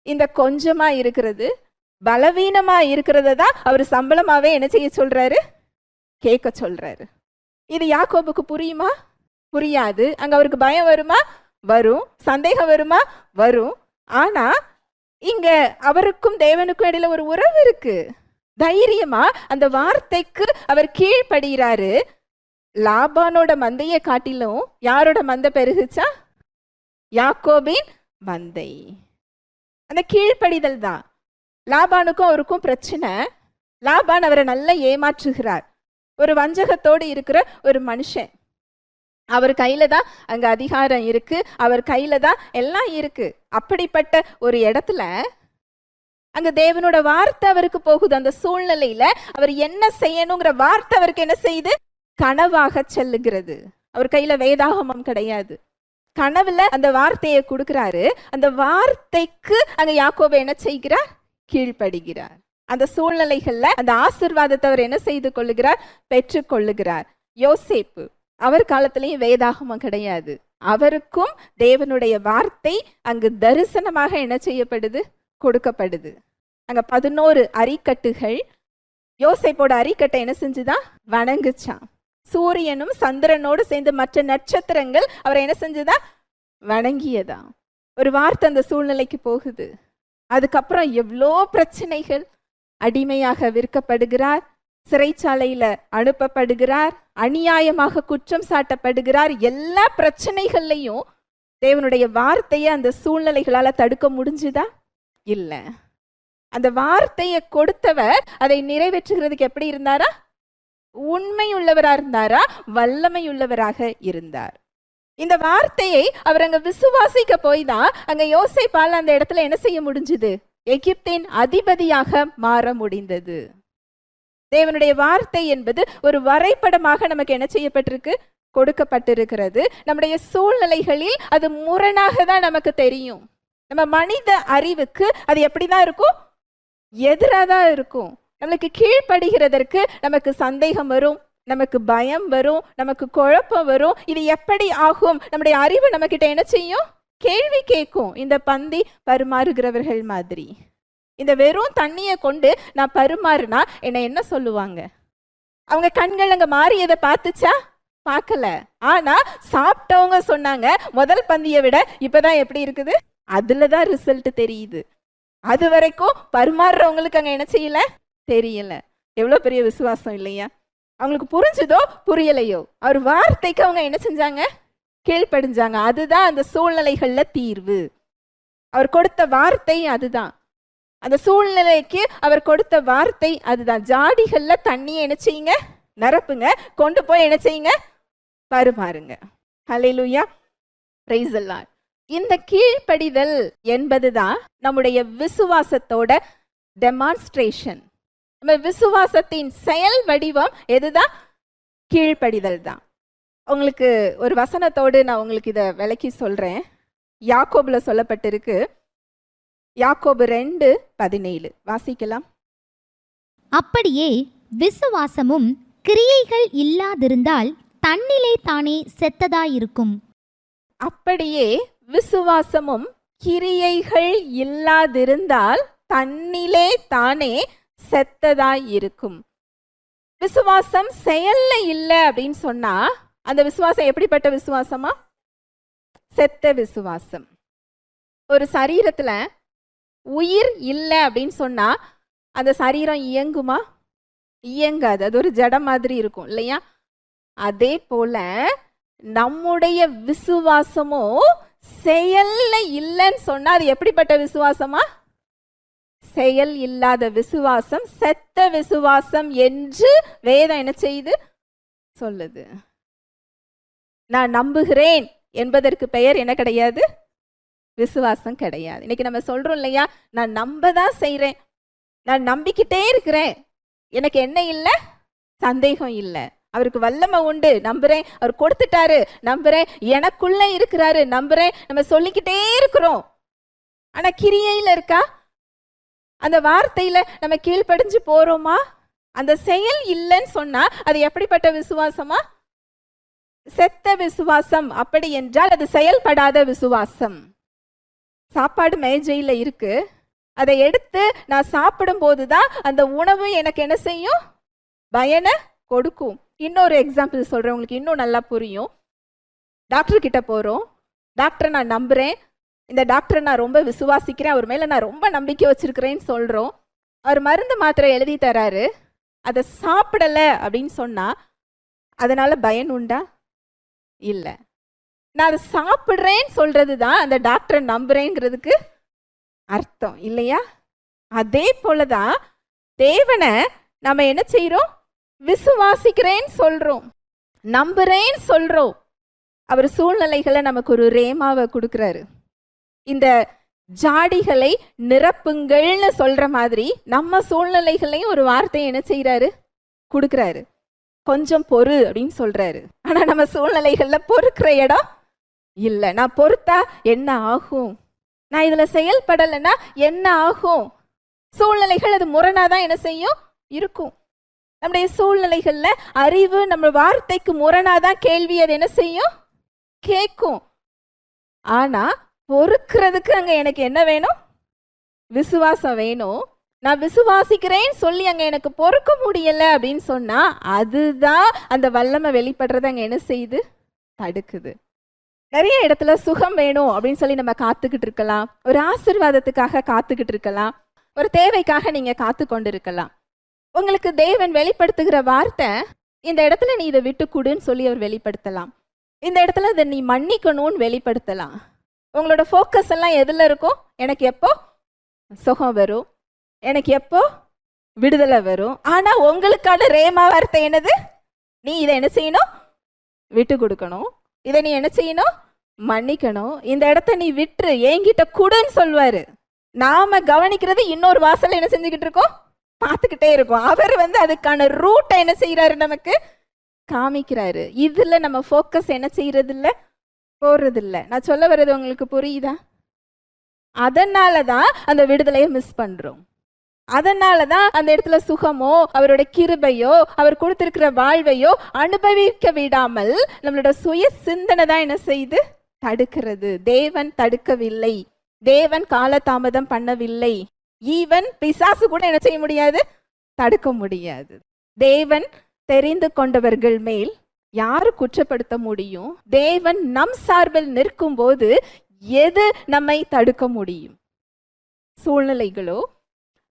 இந்த கொஞ்சமா இருக்கிறது, பலவீனமா இருக்கிறத தான் அவர் சம்பளமாவே என்ன செய்ய சொல்றாரு? கேட்க சொல்றாரு. இது யாக்கோபுக்கு புரியுமா? புரியாது. அங்க அவருக்கு பயம் வருமா? வரும். சந்தேகம் வருமா? வரும். ஆனா இங்க அவருக்கும் தேவனுக்கும் இடையில ஒரு உறவு இருக்கு. தைரியமா அந்த வார்த்தைக்கு அவர் கீழ்ப்படுகிறாரு. லாபானோட மந்தையை காட்டிலும் யாரோட மந்தை பெருகுச்சா? யாக்கோபின் மந்தை. அந்த கீழ்ப்படிதல் தான். லாபானுக்கும் அவருக்கும் பிரச்சனை. லாபான் அவரை நல்லா ஏமாற்றுகிறார். ஒரு வஞ்சகத்தோடு இருக்கிற ஒரு மனுஷன். அவர் கையில தான் அங்க அதிகாரம் இருக்கு, அவர் கையில தான் எல்லாம் இருக்கு. அப்படிப்பட்ட ஒரு இடத்துல அங்க தேவனோட வார்த்தை அவருக்கு போகுது. அந்த சூழ்நிலையில அவர் என்ன செய்யணுங்கிற வார்த்தை அவருக்கு என்ன செய்யுது? கனவாக செல்லுகிறது. அவர் கையில வேதாகமம் கிடையாது, கனவுல அந்த வார்த்தையை கொடுக்கிறாரு. அந்த வார்த்தைக்கு அங்க யாக்கோபு என்ன செய்கிறார்? கீழ்ப்படுகிறார். அந்த சூழ்நிலைகள்ல அந்த ஆசீர்வாதத்தை அவர் என்ன செய்து கொள்ளுகிறார்? பெற்றுக் கொள்ளுகிறார். யோசேப்பு, அவர் காலத்திலையும் வேதாகமம் கிடையாது. அவருக்கும் தேவனுடைய வார்த்தை அங்கு தரிசனமாக என்ன செய்யப்படுது? கொடுக்கப்படுது. அங்க 11 அரிக்கட்டுகள். யோசேப்போட அரிக்கட்டை என்ன செஞ்சுதான்? வணங்குச்சான். சூரியனும் சந்திரனோடு சேர்ந்து மற்ற நட்சத்திரங்கள் அவரை என்ன செஞ்சுதா? வணங்கியதா. ஒரு வார்த்தை அந்த சூழ்நிலைக்கு போகுது. அதுக்கப்புறம் எவ்வளோ பிரச்சனைகள். அடிமையாக விற்கப்படுகிறார், சிறைச்சாலையில அனுப்பப்படுகிறார், அநியாயமாக குற்றம் சாட்டப்படுகிறார். எல்லா பிரச்சனைகள்லையும் தேவனுடைய வார்த்தையை அந்த சூழ்நிலைகளால தடுக்க முடிஞ்சுதா? இல்லை. அந்த வார்த்தையை கொடுத்தவர் அதை நிறைவேற்றுகிறதுக்கு எப்படி இருந்தாரா? உண்மையுள்ளவரா இருந்தாரா? வல்லமையுள்ளவராக இருந்தார். இந்த வார்த்தையை அவர் அங்க விசுவாசிக்க போய் தான் அங்க யோசேப்பால் அந்த இடத்துல என்ன செய்ய முடிஞ்சது? எகிப்தின் அதிபதியாக மாற முடிந்தது. தேவனுடைய வார்த்தை என்பது ஒரு வரைபடமாக நமக்கு என்ன செய்யப்பட்டிருக்கு? கொடுக்கப்பட்டிருக்கிறது. நம்முடைய சூழ்நிலைகளில் அது முரணாக தான் நமக்கு தெரியும். நம்ம மனித அறிவுக்கு அது எப்படிதான் இருக்கும்? எதிராக தான் இருக்கும். நம்மளுக்கு கீழ்ப்படுகிறதற்கு நமக்கு சந்தேகம் வரும், நமக்கு பயம் வரும், நமக்கு குழப்பம் வரும். இது எப்படி ஆகும்? நம்முடைய அறிவு நம்ம கிட்ட என்ன செய்யும்? கேள்வி கேட்கும். இந்த பந்தி பரிமாறுகிறவர்கள் மாதிரி. இந்த வெறும் தண்ணியை கொண்டு நான் பரிமாறுனா என்ன சொல்லுவாங்க? அவங்க கண்கள் அங்க மாறியதை பார்த்துச்சா? பார்க்கல. ஆனா சாப்பிட்டவங்க சொன்னாங்க, முதல் பந்தியை விட இப்பதான் எப்படி இருக்குது? அதுலதான் ரிசல்ட் தெரியுது. அது வரைக்கும் பரிமாறுறவங்களுக்கு அங்க என்ன செய்யல? தெரியல. எவ்வளவு பெரிய விசுவாசம் இல்லையா? அவங்களுக்கு புரிஞ்சுதோ புரியலையோ, அவர் வார்த்தைக்கு அவங்க என்ன செஞ்சாங்க? கீழ்ப்படிஞ்சாங்க. அதுதான் அந்த சூழ்நிலைகள்ல தீர்வு. அவர் கொடுத்த வார்த்தை அதுதான். அந்த சூழ்நிலைக்கு அவர் கொடுத்த வார்த்தை அதுதான். ஜாடிகள்ல தண்ணியை என்ன செய்யுங்க? நிரப்புங்க. கொண்டு போய் என்ன செய்யுங்க? பரிமாறுங்க. ஹல்லேலூயா, பிரைஸ் தி லார்ட். இந்த கீழ்ப்படிதல் என்பதுதான் நம்முடைய விசுவாசத்தோட டெமான்ஸ்ட்ரேஷன். நம்ம விசுவாசத்தின் செயல் வடிவம் எதுதான்? கீழ்ப்படிதல் தான். உங்களுக்கு ஒரு வசனத்தோடு நான் உங்களுக்கு இதை விளக்கி சொல்றேன். யாக்கோபுல சொல்லப்பட்டிருக்கு. யாக்கோபு 2:17 வாசிக்கலாம். அப்படியே விசுவாசமும் கிரியைகள் இல்லாதிருந்தால் தன்னிலே தானே செத்ததாயிருக்கும். அப்படியே விசுவாசமும் கிரியைகள் இல்லாதிருந்தால் தன்னிலே தானே செத்ததாய் இருக்கும். விசுவாசம் செயல்ல இல்லை அப்படின்னு சொன்னா அந்த விசுவாசம் எப்படிப்பட்ட விசுவாசமா? செத்த விசுவாசம். ஒரு சரீரத்துல உயிர் இல்லை அப்படின்னு சொன்னா அந்த சரீரம் இயங்குமா? இயங்காது. அது ஒரு ஜடம் மாதிரி இருக்கும் இல்லையா? அதே போல நம்முடைய விசுவாசமோ செயல்ல இல்லைன்னு சொன்னா அது எப்படிப்பட்ட விசுவாசமா? செயல் இல்லாத விசுவாசம், செத்த விசுவாசம் என்று வேதம் என்ன செய்யுது? சொல்லுது. நான் நம்புகிறேன் என்பதற்கு பெயர் என்ன கிடையாது? விசுவாசம் கிடையாது. இன்னைக்கு நம்ம சொல்றோம் இல்லையா, நான் நம்பதான் செய்றேன், நான் நம்பிக்கிட்டே இருக்கிறேன், எனக்கு என்ன இல்லை? சந்தேகம் இல்லை. அவருக்கு வல்லமை உண்டு, நம்புறேன். அவர் கொடுத்துட்டாரு, நம்புறேன். எனக்குள்ள இருக்கிறாரு, நம்புறேன். நம்ம சொல்லிக்கிட்டே இருக்கிறோம். ஆனா கிரியையில இருக்கா? அந்த வார்த்தையில நம்ம கீழ்ப்படிஞ்சு போறோமா? அந்த செயல் இல்லைன்னு சொன்னா அது எப்படிப்பட்ட விசுவாசமா? செத்த விசுவாசம். அப்படி என்றால் அது செயல்படாத விசுவாசம். சாப்பாடு மேஜையில இருக்கு, அதை எடுத்து நான் சாப்பிடும் போதுதான் அந்த உணவு எனக்கு என்ன செய்யும்? பயனை கொடுக்கும். இன்னொரு எக்ஸாம்பிள் சொல்றேன், உங்களுக்கு இன்னும் நல்லா புரியும். டாக்டர் கிட்ட போறோம். டாக்டரை நான் நம்புறேன், இந்த டாக்டரை நான் ரொம்ப விசுவாசிக்கிறேன், அவர் மேல நான் ரொம்ப நம்பிக்கை வச்சிருக்கிறேன்னு சொல்றோம். அவர் மருந்து மாத்திரை எழுதி தராரு, அதை சாப்பிடல அப்படின்னு சொன்னா அதனால பயன் உண்டா? இல்லை. நான் அதை சாப்பிட்றேன்னு சொல்றது தான் அந்த டாக்டரை நம்புறேங்கிறதுக்கு அர்த்தம் இல்லையா? அதே போலதான் தேவனை நம்ம என்ன செய்யறோம்? விசுவாசிக்கிறேன்னு சொல்றோம், நம்புறேன்னு சொல்றோம். அவர் சூழ்நிலைகளை நமக்கு ஒரு ரேமாவை கொடுக்கிறாரு. இந்த ஜாடிகளை நிரப்புங்கள்னு சொல்ற மாதிரி நம்ம சூழ்நிலைகளையும் ஒரு வார்த்தையை என்ன செய்யறாரு? கொடுக்கிறாரு. கொஞ்சம் பொறு அப்படின்னு சொல்றாரு. ஆனா நம்ம சூழ்நிலைகள்ல பொறுக்கிற இடம் இல்லை. நான் பொறுத்தா என்ன ஆகும், நான் இதுல செயல்படலைன்னா என்ன ஆகும். சூழ்நிலைகள் அது முரணாதான் என்ன செய்யும் இருக்கும். நம்முடைய சூழ்நிலைகள்ல அறிவு நம்ம வார்த்தைக்கு முரணாதான் கேள்வி அது என்ன செய்யும், கேட்கும். ஆனா பொறுக்கிறதுக்கு அங்க எனக்கு என்ன வேணும், விசுவாசம் வேணும். நான் விசுவாசிக்கிறேன்னு சொல்லி அங்க எனக்கு பொறுக்க முடியல அப்படின்னு சொன்னா அதுதான் அந்த வல்லமை வெளிப்படுறது அங்க என்ன செய்யுது, தடுக்குது. நிறைய இடத்துல சுகம் வேணும் அப்படின்னு சொல்லி நம்ம காத்துக்கிட்டு இருக்கலாம், ஒரு ஆசீர்வாதத்துக்காக காத்துக்கிட்டு இருக்கலாம், ஒரு தேவைக்காக நீங்க காத்து கொண்டு இருக்கலாம். உங்களுக்கு தேவன் வெளிப்படுத்துகிற வார்த்தை, இந்த இடத்துல நீ இதை விட்டு கொடுன்னு சொல்லி அவர் வெளிப்படுத்தலாம், இந்த இடத்துல இதை நீ மன்னிக்கணும்னு வெளிப்படுத்தலாம். உங்களோட ஃபோக்கஸ் எல்லாம் எதுல இருக்கும், எனக்கு எப்போ சுகம் வரும், எனக்கு எப்போ விடுதலை வரும். ஆனா உங்களுக்கான ரேமா வார்த்தை என்னது, நீ இதை என்ன செய்யணும், விட்டு கொடுக்கணும், இதை நீ என்ன செய்யணும், மன்னிக்கணும், இந்த இடத்த நீ விட்டுரு, என்கிட்ட கூடன்னு சொல்வாரு. நாம கவனிக்கிறது இன்னொரு வாசல் என்ன செஞ்சுக்கிட்டு இருக்கோம், பார்த்துக்கிட்டே இருக்கோம். அவர் அதுக்கான ரூட்டை என்ன செய்யறாரு, நமக்கு காமிக்கிறாரு. இதுல நம்ம ஃபோக்கஸ் என்ன செய்யறது இல்ல, போறது இல்ல. நான் சொல்ல வர்றது உங்களுக்கு புரியுதா? அதனாலதான் அந்த விடுதலையை மிஸ் பண்றோம். அதனாலதான் அந்த இடத்துல சுகமோ அவருடைய கிருபையோ அவர் கொடுத்திருக்கிற வாழ்வையோ அனுபவிக்க விடாமல் நம்மளோட சுய சிந்தனை தான் என்ன செய்து தடுக்கிறது. தேவன் தடுக்கவில்லை, தேவன் காலதாமதம் பண்ணவில்லை. ஈவன் பிசாசு கூட என்ன செய்ய முடியாது, தடுக்க முடியாது. தேவன் தெரிந்து கொண்டவர்கள் மேல் யாரு குற்றப்படுத்த முடியும்? தேவன் நம் சார்பில் நிற்கும் போது எது நம்மை தடுக்க முடியும்? சூழ்நிலைகளோ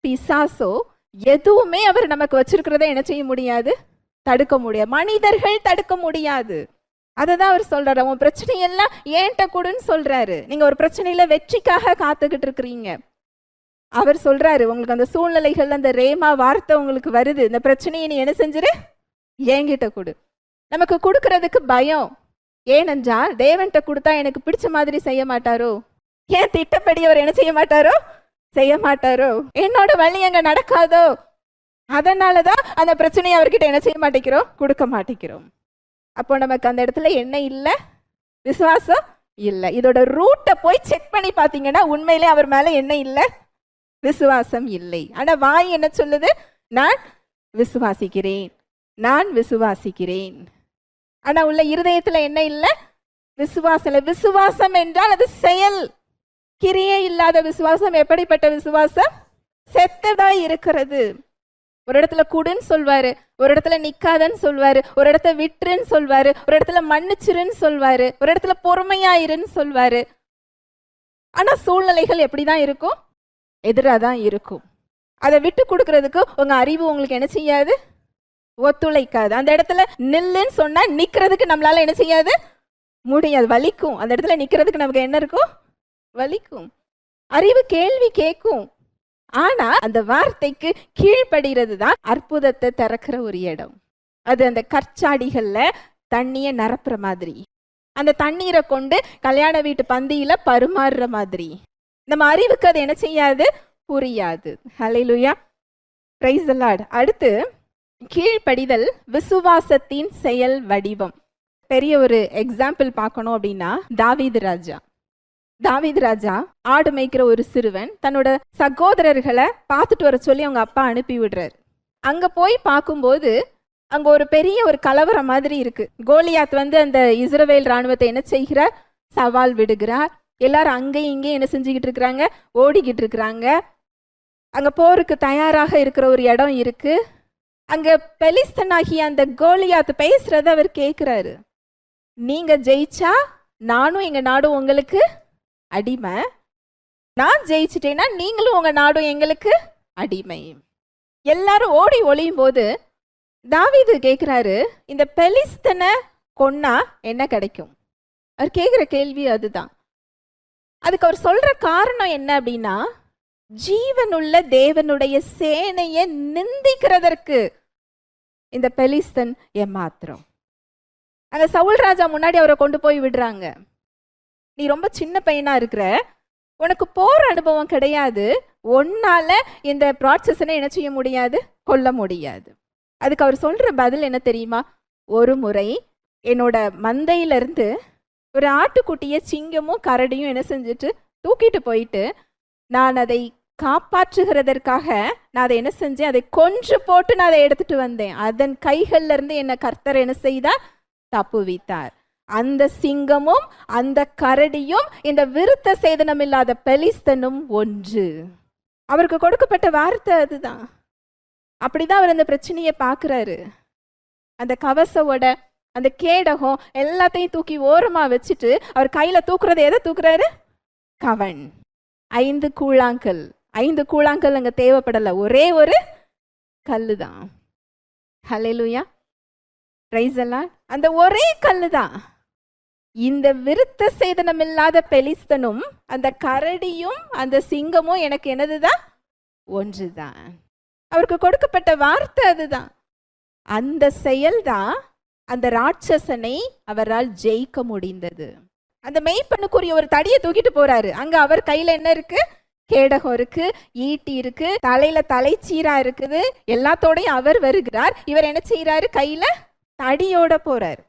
பிசாசோ எதுவுமே அவர் நமக்கு வச்சிருக்கிறத என்ன செய்ய முடியாது, தடுக்க முடியாது. மனிதர்கள் தடுக்க முடியாது. அததான் அவர் சொல்றாரு, உன் பிரச்சனையெல்லாம் ஏன்ட்ட கூடன்னு சொல்றாரு. நீங்க ஒரு பிரச்சனையில வெற்றிக்காக காத்துக்கிட்டு இருக்கிறீங்க. அவர் சொல்றாரு, உங்களுக்கு அந்த சூழ்நிலைகள் அந்த ரேமா வார்த்தை உங்களுக்கு வருது, இந்த பிரச்சனையை நீ என்ன செஞ்சிரு, ஏங்கிட்ட கொடு. நமக்கு கொடுக்கறதுக்கு பயம். ஏனென்றால் தேவன்கிட்ட கொடுத்தா எனக்கு பிடிச்ச மாதிரி செய்ய மாட்டாரோ, ஏன் திட்டப்படி அவர் என்ன செய்ய மாட்டாரோ, செய்ய மாட்டாரோ, என்னோட வழி அங்க நடக்காதோ, அதனாலதான் அந்த பிரச்சனையை அவர்கிட்ட என்ன செய்ய மாட்டேங்கிறோம், கொடுக்க மாட்டேங்கிறோம். அப்போ நமக்கு அந்த இடத்துல என்ன இல்லை, விசுவாசம் இல்லை. இதோட ரூட்டை போய் செக் பண்ணி பார்த்தீங்கன்னா உண்மையிலே அவர் மேல என்ன இல்லை, விசுவாசம் இல்லை. ஆனா வாய் என்ன சொல்லுது, நான் விசுவாசிக்கிறேன், நான் விசுவாசிக்கிறேன். ஆனா உள்ள இருதயத்துல என்ன இல்லை, விசுவாசம். விசுவாசம் என்றால் அது செயல். கிரியே இல்லாத விசுவாசம் எப்படிப்பட்ட விசுவாசம், செத்ததா இருக்கிறது. ஒரு இடத்துல குடுன்னு சொல்வாரு, ஒரு இடத்துல நிக்காதன்னு சொல்வாரு, ஒரு இடத்துல விட்டுருன்னு சொல்வாரு, ஒரு இடத்துல மன்னிச்சிருன்னு சொல்வாரு, ஒரு இடத்துல பொறுமையாயிருன்னு சொல்வாரு. ஆனா சூழ்நிலைகள் எப்படிதான் இருக்கும், எதிராதான் இருக்கும். அதை விட்டு கொடுக்கறதுக்கு உங்க அறிவு உங்களுக்கு என்ன செய்யாது, ஒத்துழைக்காது. அந்த இடத்துல நில்லுன்னு சொன்னா நிக்கிறதுக்கு நம்மளால என்ன செய்யாது, முடியாது, வலிக்கும். அந்த இடத்துல நிக்கிறதுக்கு நமக்கு என்ன இருக்கும், வலிக்கும். அறிவு கேள்வி கேட்கும். ஆனா அந்த வார்த்தைக்கு கீழ்ப்படுகிறது தான் அற்புதத்தை திறக்கிற ஒரு இடம். அது அந்த கற்சாடிகள்ல தண்ணிய நிரப்புற மாதிரி, அந்த தண்ணீரை கொண்டு கல்யாண வீட்டு பந்தியில பருமாறுற மாதிரி. நம்ம அறிவுக்கு அது என்ன செய்யாது, புரியாது. ஹல்லேலூயா, பிரைஸ் தி லார்ட். அடுத்து கீழ்ப்படிதல் விசுவாசத்தின் செயல் வடிவம். பெரிய ஒரு எக்ஸாம்பிள் பார்க்கணும் அப்படின்னா, தாவீது ராஜா ஆடு மேய்க்கிற ஒரு சிறுவன் தன்னோட சகோதரர்களை பார்த்துட்டு வர சொல்லி அவங்க அப்பா அனுப்பி விடுறாரு. அங்க போய் பார்க்கும்போது அங்க ஒரு பெரிய ஒரு கலவரம் மாதிரி இருக்கு. கோலியாத் அந்த இஸ்ரவேல் ராணுவத்தை என்ன செய்கிறார், சவால் விடுகிறார். எல்லாரும் அங்கேயும் இங்கேயும் என்ன செஞ்சுக்கிட்டு இருக்கிறாங்க, ஓடிக்கிட்டு இருக்கிறாங்க. அங்க போருக்கு தயாராக இருக்கிற ஒரு இடம் இருக்கு. அங்க பெலிஸ்தனாகிய அந்த கோலியாத் பேசுறத அவர் கேட்கிறாரு, நீங்க ஜெயிச்சா நானும் எங்க நாடும் உங்களுக்கு அடிமை, நான் ஜெயிச்சிட்டேன்னா நீங்களும் உங்க நாடும் எங்களுக்கு அடிமை. எல்லாரும் ஓடி ஒளியும் போது தாவீது கேட்கிறாரு, இந்த பெலிஸ்தனை கொன்னா என்ன கிடைக்கும்? அவர் கேட்கிற கேள்வி அதுதான். அதுக்கு அவர் சொல்ற காரணம் என்ன அப்படின்னா, ஜீவனுள்ள தேவனுடைய சேனையை நிந்திக்கிறதற்கு இந்த பெலிஸ்தன் ஏமாத்திரம். அந்த சவுல் ராஜா முன்னாடி அவரை கொண்டு போய் விடுறாங்க. நீ ரொம்ப சின்ன பையனா இருக்கிற, உனக்கு போர் அனுபவம் கிடையாது, ஒன்னால இந்த ப்ராசஸனை என்ன செய்ய முடியாது, கொல்ல முடியாது. அதுக்கு அவர் சொல்ற பதில் என்ன தெரியுமா, ஒரு முறை என்னோட மந்தையிலிருந்து ஒரு ஆட்டுக்குட்டியை சிங்கமும் கரடியும் என்ன செஞ்சுட்டு தூக்கிட்டு போயிட்டு, நான் அதை காப்பாற்றுகிறதற்காக நான் அதை என்ன செஞ்சேன், அதை கொன்று போட்டு நான் அதை எடுத்துட்டு வந்தேன். அதன் கைகள்ல இருந்து என்ன கர்த்தர் என்ன செய்தார், தப்புவித்தார். அந்த சிங்கமும் அந்த கரடியும் இந்த விருத்த சேதனம் இல்லாத பெலிஸ்தனும் ஒன்று. அவருக்கு கொடுக்கப்பட்ட வார்த்தை அதுதான். அப்படிதான் அவர் அந்த பிரச்சனையை பார்க்கிறாரு. அந்த கவசோட அந்த கேடகம் எல்லாத்தையும் தூக்கி ஓரமா வச்சுட்டு அவர் கையில தூக்குறது எதை தூக்குறாரு, கவன். 5 கூழாங்கல். 5 கூழாங்கல் அங்க தேவைப்படல, ஒரே ஒரு கல்லு தான். ஹல்லேலூயா, பிரைஸ் எல்லாம். அந்த ஒரே கல்லு தான். இந்த விருத்த சேதனம் இல்லாத பெலிஸ்தனும் அந்த கரடியும் அந்த சிங்கமும் எனக்கு என்னதுதான், ஒன்றுதான். அவருக்கு கொடுக்கப்பட்ட வார்த்தை அதுதான். அந்த செயல்தான் அந்த ராட்சசனை அவரால் ஜெயிக்க முடிந்தது. அந்த மெய்ப்பனுக்குரிய ஒரு தடியை தூக்கிட்டு போறாரு. அங்க அவர் கையில என்ன இருக்கு, கேடகம் இருக்கு, ஈட்டி இருக்கு, தலையில தலைச்சீரா இருக்குது, எல்லாத்தோடையும் அவர் வருகிறார். இவர் என்ன செய்யறாரு, கையில தடியோட போறாரு.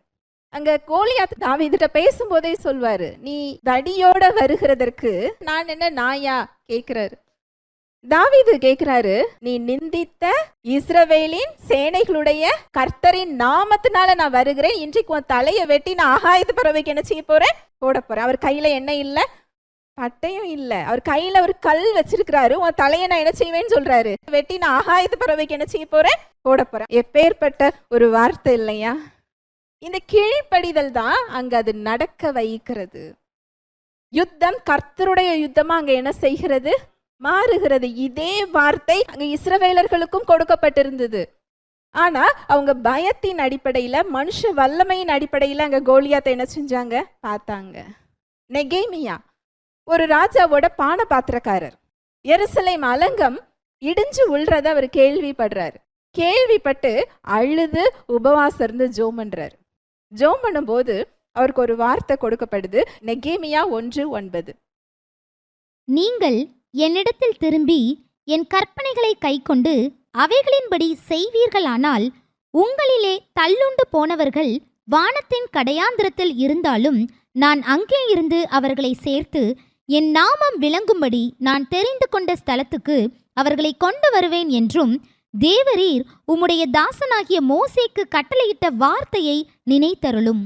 அங்க கோலியாத் தாவீதுட்ட பேசும்போதே சொல்வாரு, நீ தடியோட வருகிறதற்கு நான் என்ன நாயா கேட்கிறாரு. தாவீது கேட்கிறாரு, நீ நிந்தித்த இஸ்ரவேலின் சேனைகளுடைய கர்த்தரின் நாமத்தினால நான் வருகிறேன், இன்றைக்கு உன் தலையை வெட்டி நான் ஆகாயத்து பறவைக்கு என்ன செய்ய போறேன், போட போறேன். அவர் கையில என்ன இல்ல, பட்டையும் இல்ல, அவர் கையில ஒரு கல் வச்சிருக்கிறாரு. உன் தலையை நான் என்ன செய்வேன்னு சொல்றாரு, வெட்டி நான் ஆகாயத்து பறவைக்கு என்ன செய்ய போறேன், போட போறேன். எப்பேற்பட்ட ஒரு வார்த்தை இல்லையா? இந்த கீழ்ப்படிதல் தான் அங்க அது நடக்க வைக்கிறது. யுத்தம் கர்த்தருடைய யுத்தமா அங்க என்ன செய்கிறது, மாறுகிறது. இதே வார்த்தை அங்க இஸ்ரவேலர்களுக்கும் கொடுக்கப்பட்டிருந்தது. ஆனா அவங்க பயத்தின் அடிப்படையில, மனுஷ வல்லமையின் அடிப்படையில அங்க கோலியாத்தை என்ன செஞ்சாங்க பார்த்தாங்க. நெகேமியா ஒரு ராஜாவோட பான பாத்திரக்காரர். எருசலேம் அலங்கம் இடிஞ்சு உள்றத அவர் கேள்விப்படுறாரு. கேள்விப்பட்டு அழுது உபவாசம் இருந்து ஜோம் பண்றாரு. ஜோம் பண்ணும்போது அவருக்கு ஒரு வார்த்தை கொடுக்கப்படுது. நெகேமியா 1:9. நீங்கள் என்னிடத்தில் திரும்பி என் கற்பனைகளை கைக்கொண்டு அவைகளின்படி செய்வீர்களானால் உங்களிலே தள்ளுண்டு போனவர்கள் வானத்தின் கடையாந்திரத்தில் இருந்தாலும் நான் அங்கே இருந்து அவர்களை சேர்த்து என் நாமம் விளங்கும்படி நான் தெரிந்து கொண்ட ஸ்தலத்துக்கு அவர்களை கொண்டு வருவேன் என்றும் தேவரீர் உம்முடைய தாசனாகிய மோசேக்கு கட்டளையிட்ட வார்த்தையை நினைத்தருளும்.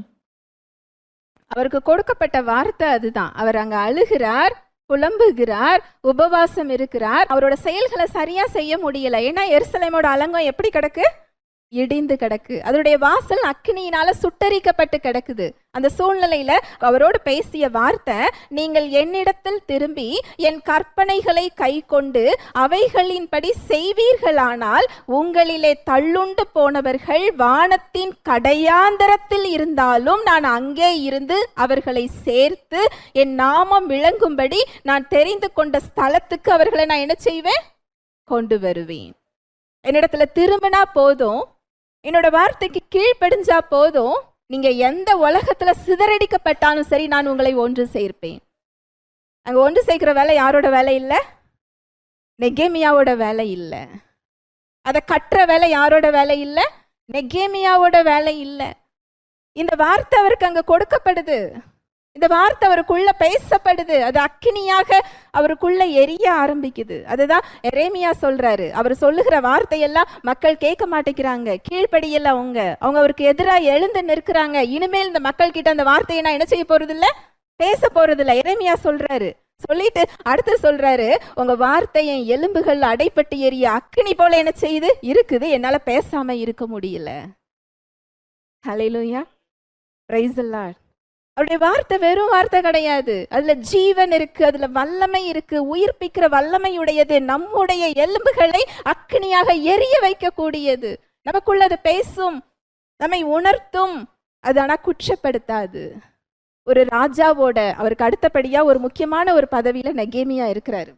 அவருக்கு கொடுக்கப்பட்ட வார்த்தை அதுதான். அவர் அங்க அழுகிறார், புலம்புகிறார், உபவாசம் இருக்கிறார். அவரோட செயல்களை சரியா செய்ய முடியல. ஏன்னா எருசலேமோட அலங்கம் எப்படி கிடக்கு, இடிந்து கிடக்கு. அதனுடைய வாசல் அக்கினியினால சுட்டரிக்கப்பட்டு கிடக்குது. அந்த சூழ்நிலையில அவரோடு பேசிய வார்த்தை, நீங்கள் என்னிடத்தில் திரும்பி என் கற்பனைகளை கை கொண்டு அவைகளின்படி செய்வீர்களானால் உங்களிலே தள்ளுண்டு போனவர்கள் வானத்தின் கடையாந்தரத்தில் இருந்தாலும் நான் அங்கே இருந்து அவர்களை சேர்த்து என் நாமம் விளங்கும்படி நான் தெரிந்து கொண்ட ஸ்தலத்துக்கு அவர்களை நான் என்ன செய்வேன், கொண்டு வருவேன். என்னிடத்துல திரும்பினா போதும், என்னோட வார்த்தைக்கு கீழ்ப்படிஞ்சா போதும், நீங்க எந்த உலகத்துல சிதறடிக்கப்பட்டாலும் சரி நான் உங்களை ஒன்று சேர்ப்பேன். அங்க ஒன்று சேர்க்கிற வேலை யாரோட வேலை இல்லை, நெகேமியாவோட வேலை இல்லை. அதை கட்டுற வேலை யாரோட வேலை இல்லை, நெகேமியாவோட வேலை இல்லை. இந்த வார்த்தை அவருக்கு அங்க கொடுக்கப்படுது. இந்த வார்த்தை அவருக்குள்ள பேசப்படுது. அது அக்கினியாக அவருக்குள்ள எரிய ஆரம்பிக்குது. அதுதான் எரேமியா சொல்றாரு. அவர் சொல்லுகிற வார்த்தையெல்லாம் மக்கள் கேட்க மாட்டேங்கிறாங்க, கீழ்ப்படியல. அவங்க அவருக்கு எதிராக எழுந்து நிற்கிறாங்க. இனிமேல் இந்த மக்கள் கிட்ட அந்த வார்த்தையை நான் என்ன செய்ய போறது இல்லை, பேச போறது இல்லை. எரேமியா சொல்றாரு. சொல்லிட்டு அடுத்து சொல்றாரு, உங்க வார்த்தையை எலும்புகள் அடைப்பட்டு எரிய அக்கினி போல என்ன செய்யுது இருக்குது, என்னால பேசாம இருக்க முடியல. ஹல்லேலூயா, பிரைஸ் தி லார்ட். அவருடைய வார்த்தை வெறும் வார்த்தை கிடையாது. அதுல ஜீவன் இருக்கு, அதுல வல்லமை இருக்கு, உயிர்ப்பிக்கிற வல்லமை உடையது. நம்முடைய எலும்புகளை அக்கினியாக எரிய வைக்கக்கூடியது. நமக்குள்ள அது பேசும், நம்மை உணர்த்தும். அது ஆனா குற்றப்படுத்தாது. ஒரு ராஜாவோட அவருக்கு அடுத்தபடியா ஒரு முக்கியமான ஒரு பதவியில நெகேமியா இருக்கிறாரு.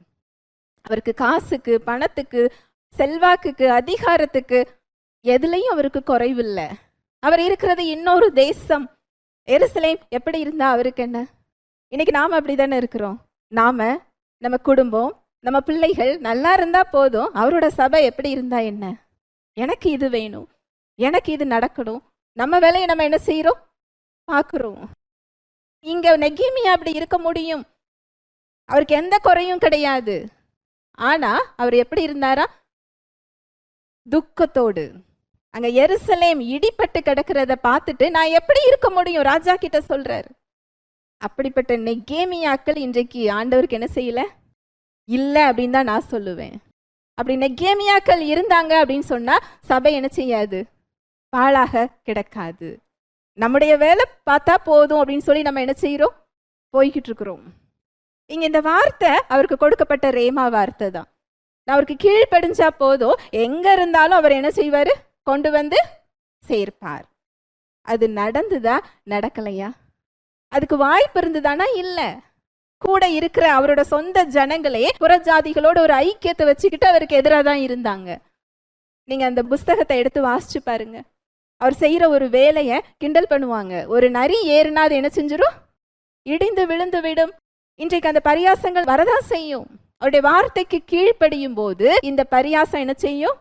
அவருக்கு காசுக்கு, பணத்துக்கு, செல்வாக்குக்கு, அதிகாரத்துக்கு எதுலையும் அவருக்கு குறைவில்லை. அவர் இருக்கிறது இன்னொரு தேசம். எருசலேம் எப்படி இருந்தா அவருக்கு என்ன? இன்னைக்கு நாம அப்படி தானே இருக்கிறோம். நாம, நம்ம குடும்பம், நம்ம பிள்ளைகள் நல்லா இருந்தா போதும். அவரோட சபை எப்படி இருந்தா என்ன? எனக்கு இது வேணும், எனக்கு இது நடக்கணும். நம்ம வேலையை நம்ம என்ன செய்யறோம், பார்க்குறோம். இங்க நெகேமியா அப்படி இருக்க முடியும்? அவருக்கு எந்த குறையும் கிடையாது. ஆனா அவர் எப்படி இருந்தாரா? துக்கத்தோடு. அங்க எருசலேம் இடிபட்டு கிடக்கிறத பார்த்துட்டு நான் எப்படி இருக்க முடியும் ராஜா கிட்ட சொல்றாரு. அப்படிப்பட்ட நெகேமியாக்கள் இன்றைக்கு ஆண்டவருக்கு என்ன செய்யல? இல்லை அப்படின்னு தான் நான் சொல்லுவேன். அப்படி நெகேமியாக்கள் இருந்தாங்க அப்படின்னு சொன்னா சபை என்ன செய்யாது? பாழாக கிடக்காது. நம்முடைய வேலை பார்த்தா போதும் அப்படின்னு சொல்லி நம்ம என்ன செய்யறோம்? போய்கிட்டு இருக்கிறோம். இங்க இந்த வார்த்தை அவருக்கு கொடுக்கப்பட்ட ரேமா வார்த்தை தான். அவருக்கு கீழ்ப்படிஞ்சா போதும், எங்க இருந்தாலும் அவர் என்ன செய்வாரு? கொண்டு வந்து சேர்ப்பார். அது நடந்துதா? நடக்கலையா? அதுக்கு வாய்ப்பு இருந்துதானா? இல்ல. கூட இருக்கிற அவரோட சொந்த ஜனங்களே புறஜாதிகளோட ஒரு ஐக்கியத்தை வச்சுக்கிட்டு அவருக்கு எதிராக தான் இருந்தாங்க. நீங்க அந்த புஸ்தகத்தை எடுத்து வாசிச்சு பாருங்க. அவர் செய்யற ஒரு வேலையை கிண்டல் பண்ணுவாங்க. ஒரு நரி ஏறுனா அது என்ன செஞ்சிடும்? இடிந்து விழுந்து விடும். இன்றைக்கு அந்த பரியாசங்கள் வரதான் செய்யும். அவருடைய வார்த்தைக்கு கீழ்ப்படியும் போது இந்த பரியாசம் என்ன செய்யும்?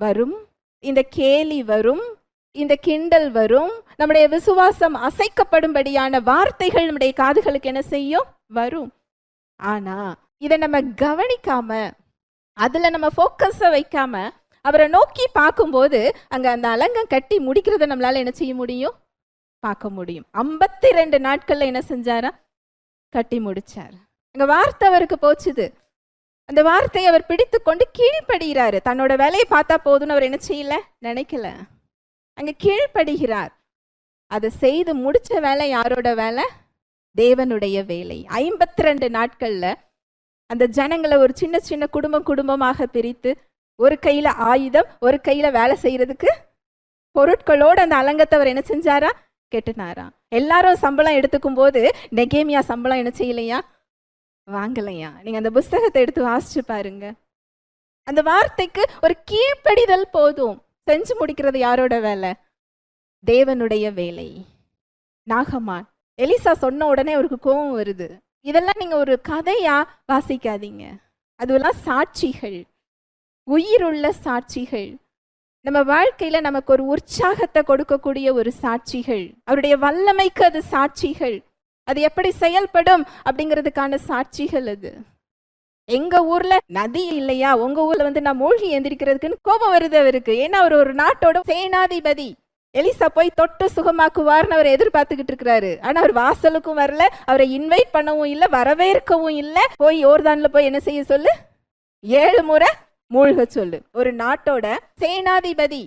வரும். இந்த கேலி வரும், இந்த கிண்டல் வரும். நம்முடைய விசுவாசம் அசைக்கப்படும்படியான வார்த்தைகள் நம்முடைய காதுகளுக்கு என்ன செய்யும்? வரும். ஆனா இதை நம்ம கவனிக்காம, அதுல நம்ம போக்கஸ வைக்காம அவரை நோக்கி பார்க்கும்போது அங்க அந்த அலங்கம் கட்டி முடிக்கிறத நம்மளால என்ன செய்ய முடியும்? பார்க்க முடியும். 52 நாட்கள்ல என்ன செஞ்சாரா? கட்டி முடிச்சார். அங்க வார்த்தை அவருக்கு போச்சுது. அந்த வார்த்தையை அவர் பிடித்து கொண்டு கீழ்ப்படுகிறாரு. தன்னோட வேலையை பார்த்தா போதும்னு அவர் என்ன செய்யல? நினைக்கல. அங்க கீழ்ப்படுகிறார். அதை செய்து முடிச்ச வேலை யாரோட வேலை? தேவனுடைய வேலை. 52 நாட்கள்ல அந்த ஜனங்களை ஒரு சின்ன சின்ன குடும்பமாக பிரித்து, ஒரு கையில ஆயுதம், ஒரு கையில வேலை செய்யறதுக்கு பொருட்களோடு அந்த அலங்கத்தை அவர் என்ன செஞ்சாரா? கெட்டுனாரா. எல்லாரும் சம்பளம் எடுத்துக்கும் போது நெகேமியா சம்பளம் என்ன செய்யலையா? வாங்கலையா. நீங்க அந்த புஸ்தகத்தை எடுத்து வாசிச்சு பாருங்க. அந்த வார்த்தைக்கு ஒரு கீழ்ப்படிதல் போதும். செஞ்சு முடிக்கிறது யாரோட வேலை? தேவனுடைய வேலை. நாகமான் எலிசா சொன்ன உடனே அவருக்கு கோபம் வருது. இதெல்லாம் நீங்க ஒரு கதையா வாசிக்காதீங்க. அதுவெல்லாம் சாட்சிகள், உயிருள்ள சாட்சிகள். நம்ம வாழ்க்கையில நமக்கு ஒரு உற்சாகத்தை கொடுக்கக்கூடிய ஒரு சாட்சிகள். அவருடைய வல்லமைக்கு அது சாட்சிகள். அது எப்படி செயல்படும் அப்படிங்கிறதுக்கான சாட்சிகள் அது. எங்க ஊர்ல நதி இல்லையா, உங்க ஊர்ல நான் மூழ்கி எந்திரிக்கிறதுக்குன்னு கோபம் வருது அவருக்கு. ஏன்னா அவர் ஒரு நாட்டோட சேனாதிபதி. எலிசா போய் தொட்டு சுகமாக்குவார்னு அவர் எதிர்பார்த்துக்கிட்டு இருக்கிறாரு. ஆனா அவர் வாசலுக்கும் வரல, அவரை இன்வைட் பண்ணவும் இல்லை, வரவேற்கவும் இல்லை. போய் யோர்தான்ல போய் என்ன செய்ய சொல்லு? 7 முறை மூழ்க சொல்லு. ஒரு நாட்டோட சேனாதிபதி.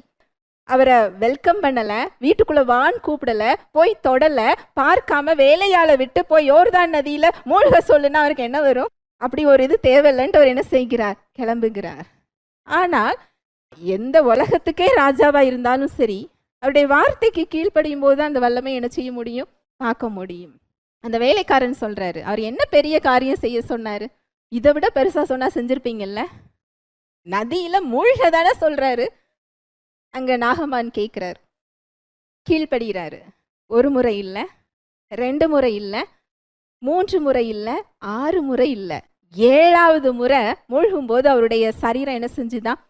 அவரை வெல்கம் பண்ணல, வீட்டுக்குள்ள வான் கூப்பிடல, போய் தொடல, பார்க்காம வேலையால விட்டு போய் யோர்தான் நதியில மூழ்க சொல்லுன்னா அவருக்கு என்ன வரும்? அப்படி ஒரு இது தேவையில்லைன்ட்டு அவர் என்ன செய்கிறார்? கிளம்புகிறார். ஆனால் எந்த உலகத்துக்கே ராஜாவா இருந்தாலும் சரி, அவருடைய வார்த்தைக்கு கீழ்ப்படியும் போது அந்த வல்லமை என்ன செய்ய முடியும்? பார்க்க முடியும். அந்த வேலைக்காரன் சொல்றாரு, அவர் என்ன பெரிய காரியம் செய்ய சொன்னாரு? இதை விட பெருசா சொன்னா செஞ்சிருப்பீங்கல்ல. நதியில மூழ்க தானே சொல்றாரு. அங்க நாகமான் கேட்கிறார், கீழ்ப்படுகிறாரு. 1 முறை இல்லை, 2 முறை இல்லை, 3 முறை இல்லை, 6 முறை இல்லை, 7வது முறை மூழ்கும் போது அவருடைய சரீரம் என்ன செஞ்சுதான்?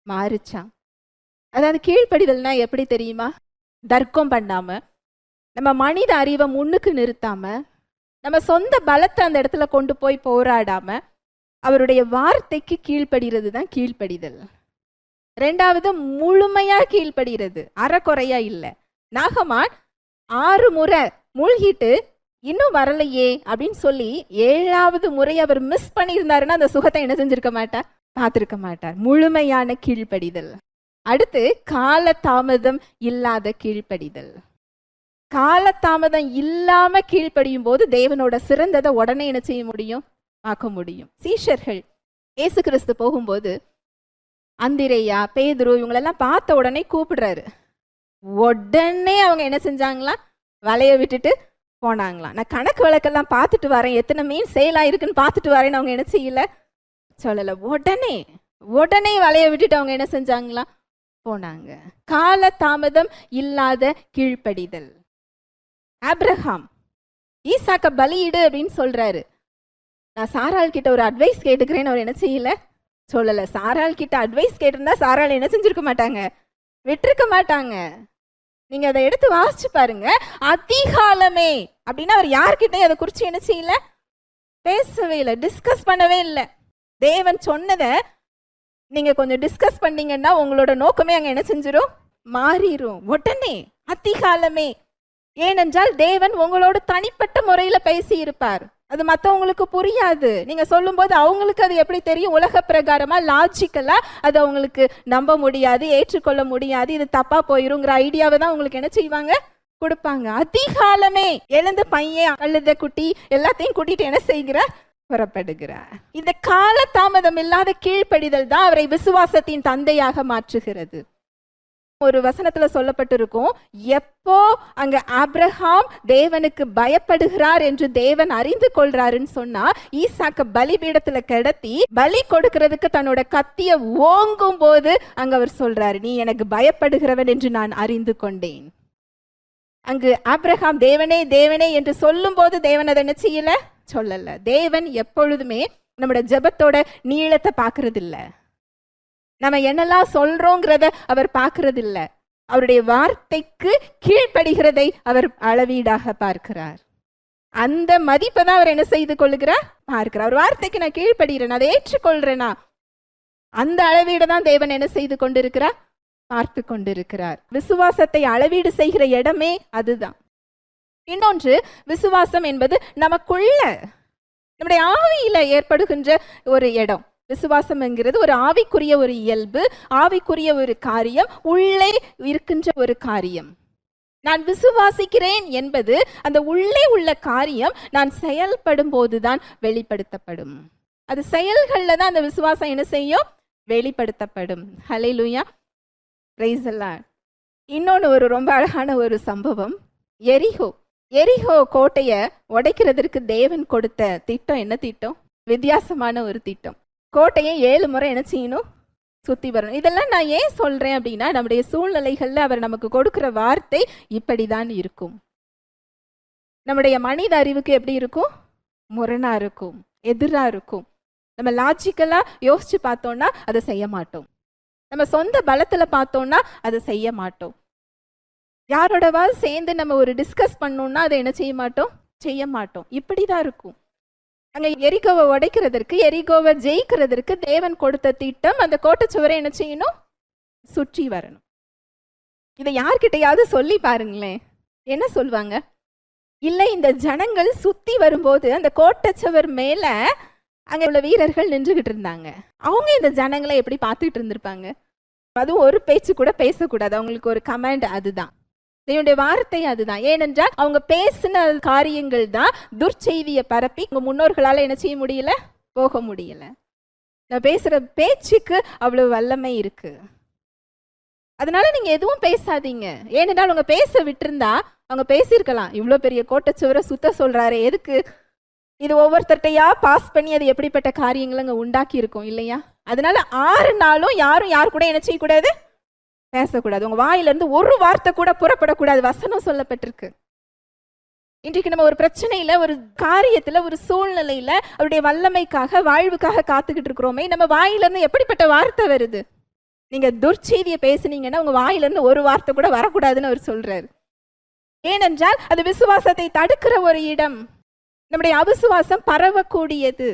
மாறிச்சான். அதாவது கீழ்ப்படிதல்னா எப்படி தெரியுமா? தர்க்கம் பண்ணாம, நம்ம மனித அறிவை முன்னுக்கு நிறுத்தாம, நம்ம சொந்த பலத்தை அந்த இடத்துல கொண்டு போய் போராடாம, அவருடைய வார்த்தைக்கு கீழ்ப்படுகிறது தான் கீழ்ப்படிதல். 2வது முழுமையா கீழ்ப்படுகிறது, அறக்குறையா இல்லை. நாகமான் 6 முறை மூழ்கிட்டு இன்னும் வரலையே அப்படின்னு சொல்லி 7வது முறை அவர் மிஸ் பண்ணியிருந்தாருன்னா அந்த சுகத்தை என்ன செஞ்சிருக்க மாட்டார்? பார்த்திருக்க மாட்டார். முழுமையான கீழ்ப்படிதல். அடுத்து காலதாமதம் இல்லாத கீழ்ப்படிதல். காலதாமதம் இல்லாம கீழ்ப்படியும் போது தேவனோட சிறந்ததை உடனே என்ன செய்ய முடியும்? ஆக்க முடியும். சீஷர்கள் இயேசு கிறிஸ்து போகும்போது அந்திரேயா, பேதுரு இவங்களெல்லாம் பார்த்த உடனே கூப்பிடுறாரு. உடனே அவங்க என்ன செஞ்சாங்களா? வலைய விட்டுட்டு போனாங்களாம். நான் கணக்கு வழக்கெல்லாம் பார்த்துட்டு வரேன், எத்தனை மீன் செயலாயிருக்குன்னு பார்த்துட்டு வரேன்னு அவங்க என்ன செய்யல? சொல்லலை. உடனே வலைய விட்டுட்டு அவங்க என்ன செஞ்சாங்களா? போனாங்க. கால தாமதம் இல்லாத கீழ்ப்படிதல். ஆபிரகாம் ஈசாக்க பலியிடு அப்படின்னு சொல்றாரு. நான் சாராள் கிட்ட ஒரு அட்வைஸ் கேட்டுக்கிறேன்னு அவர் என்ன செய்யல? சொல்லல. சாராள் கிட்ட அட்வைஸ் கேட்டிருந்தா சாராள் என்ன செஞ்சிருக்க மாட்டாங்க? விட்டுருக்க மாட்டாங்க. நீங்க அதை எடுத்து வாசிச்சு பாருங்க. அதிகாலமே அப்படின்னா அவர் யார்கிட்டயும் அதை குறிச்சு என்ன செய்யல, பேசவே இல்லை, டிஸ்கஸ் பண்ணவே இல்லை. தேவன் சொன்னதை நீங்க கொஞ்சம் டிஸ்கஸ் பண்ணீங்கன்னா உங்களோட நோக்கமே அங்க என்ன செஞ்சிடும், மாறிடும் உடனே. அதிகாலமே, ஏனென்றால் தேவன் உங்களோட தனிப்பட்ட முறையில பேசி இருப்பார். அது மற்றவங்களுக்கு புரியாது. நீங்க சொல்லும் போது அவங்களுக்கு அது எப்படி தெரியும், உலக பிரகாரமா லாஜிக்கலா அது அவங்களுக்கு நம்ப முடியாது, ஏற்றுக்கொள்ள முடியாது. இது தப்பா போயிருங்கிற ஐடியாவை தான் உங்களுக்கு என்ன செய்வாங்க, கொடுப்பாங்க. அதிகாலமே எழுந்து பையன் அழுத குட்டி எல்லாத்தையும் கூட்டிட்டு என்ன செய்கிற, புறப்படுகிறார். இந்த கால தாமதம் இல்லாத கீழ்ப்படிதல் தான் அவரை விசுவாசத்தின் தந்தையாக மாற்றுகிறது. ஒரு வசனத்துல சொல்லப்பட்டிருக்கும், எப்போ அங்க ஆபிரகாம் தேவனுக்கு பயப்படுகிறார் என்று தேவன் அறிந்து கொள்றாருன்னு சொன்னா, ஈசாக்க பலிபீடத்துல கிடத்தி பலி கொடுக்கிறதுக்கு தன்னோட கத்திய ஓங்கும் போது அங்க அவர் சொல்றாரு, நீ எனக்கு பயப்படுகிறவன் என்று நான் அறிந்து கொண்டேன். அங்கு ஆபிரகாம் தேவனே தேவனே என்று சொல்லும் போது தேவன் அதை என்ன செய்யல, சொல்லல. தேவன் எப்பொழுதுமே நம்மளோட ஜெபத்தோட நீளத்தை பார்க்கறது இல்ல, நம்ம என்னெல்லாம் சொல்றோங்கிறத அவர் பார்க்கறது இல்ல, அவருடைய வார்த்தைக்கு கீழ்ப்படுகிறதை அவர் அளவீடாக பார்க்கிறார். அந்த மதிப்பை தான் அவர் என்ன செய்து கொள்ளுகிறார், பார்க்கிறார். அவர் வார்த்தைக்கு நான் கீழ்ப்படுகிறேன், அதை ஏற்றுக்கொள்றேனா, அந்த அளவீடை தான் தேவன் என்ன செய்து கொண்டிருக்கிறார், பார்த்து கொண்டிருக்கிறார். விசுவாசத்தை அளவீடு செய்கிற இடமே அதுதான். இன்னொன்று, விசுவாசம் என்பது நமக்குள்ள நம்முடைய ஆவியில ஏற்படுகின்ற ஒரு இடம். விசுவாசம் என்கிறது ஒரு ஆவிக்குரிய ஒரு இயல்பு, ஆவிக்குரிய ஒரு காரியம், உள்ளே இருக்கின்ற ஒரு காரியம். நான் விசுவாசிக்கிறேன் என்பது அந்த உள்ளே உள்ள காரியம் நான் செயல்படும் போதுதான் வெளிப்படுத்தப்படும். அது செயல்கள்ல தான் அந்த விசுவாசம் என்ன செய்யும், வெளிப்படுத்தப்படும். ஹல்லேலூயா, பிரைஸ் தி லார்ட். இன்னொன்று ஒரு ரொம்ப அழகான ஒரு சம்பவம், எரிகோ கோட்டைய உடைக்கிறதற்கு தேவன் கொடுத்த திட்டம் என்ன திட்டம், வித்தியாசமான ஒரு திட்டம். கோட்டையை 7 முறை என்ன செய்யணும், சுத்தி வரணும். இதெல்லாம் நான் ஏன் சொல்றேன் அப்படின்னா, நம்முடைய சூழ்நிலைகள்ல அவர் நமக்கு கொடுக்கிற வார்த்தை இப்படிதான் இருக்கும். நம்முடைய மனித அறிவுக்கு எப்படி இருக்கும், முரணா இருக்கும், எதிரா இருக்கும். நம்ம லாஜிக்கலா யோசிச்சு பார்த்தோம்னா அதை செய்ய மாட்டோம். நம்ம சொந்த பலத்துல பார்த்தோம்னா அதை செய்ய மாட்டோம். யாரோடவா சேர்ந்து நம்ம ஒரு டிஸ்கஸ் பண்ணோம்னா அதை என்ன செய்ய மாட்டோம். இப்படிதான் இருக்கும். அங்க எரிகோவை உடைக்கிறதற்கு, எரிகோவை ஜெயிக்கிறதற்கு தேவன் கொடுத்த திட்டம், அந்த கோட்டைச்சுவரை என்ன செய்யணும், சுற்றி வரணும். இதை யார்கிட்டையாவது சொல்லி பாருங்களேன், என்ன சொல்லுவாங்க, இல்லை இந்த ஜனங்கள் சுத்தி வரும்போது அந்த கோட்டைச்சுவர் மேல அங்க உள்ள வீரர்கள் நின்றுகிட்டு இருந்தாங்க, அவங்க இந்த ஜனங்களை எப்படி பார்த்துட்டு இருந்திருப்பாங்க. அதுவும் ஒரு பேச்சு கூட பேசக்கூடாது, அவங்களுக்கு ஒரு கமாண்ட், அதுதான் தேவனுடைய வார்த்தை, அதுதான். ஏனென்றால் அவங்க பேசின காரியங்கள் தான் துர்ச்செய்தியை பரப்பி உங்க முன்னோர்களால என்ன செய்ய முடியல, போக முடியல. நான் பேசுற பேச்சுக்கு அவ்வளவு வல்லமை இருக்கு. அதனால நீங்க எதுவும் பேசாதீங்க. ஏனென்றால் அவங்க பேச விட்டுருந்தா அவங்க பேசியிருக்கலாம், இவ்வளோ பெரிய கோட்டைச்சுவரை சுத்த சொல்றாரு எதுக்கு, இது ஒவ்வொருத்தட்டையா பாஸ் பண்ணி அது எப்படிப்பட்ட காரியங்களை அங்க உண்டாக்கி இருக்கும் இல்லையா. அதனால 6 நாளும் யாரும் யார் கூட என்ன செய்யக்கூடாது, பேசக்கூடாது. உங்க வாயிலிருந்து ஒரு வார்த்தை கூட புறப்படக்கூடாது, வசனம் சொல்லப்பட்டிருக்கு. இன்றைக்கு நம்ம ஒரு பிரச்சனையில, ஒரு காரியத்துல, ஒரு சூழ்நிலையில அவருடைய வல்லமைக்காக, வாழ்வுக்காக காத்துக்கிட்டு இருக்கிறோமே, நம்ம வாயிலிருந்து எப்படிப்பட்ட வார்த்தை வருது. நீங்க துர்ச்செய்தியை பேசுனீங்கன்னா உங்க வாயிலிருந்து ஒரு வார்த்தை கூட வரக்கூடாதுன்னு அவர் சொல்றாரு. ஏனென்றால் அது விசுவாசத்தை தடுக்கிற ஒரு இடம். நம்முடைய அவிசுவாசம் பரவக்கூடியது.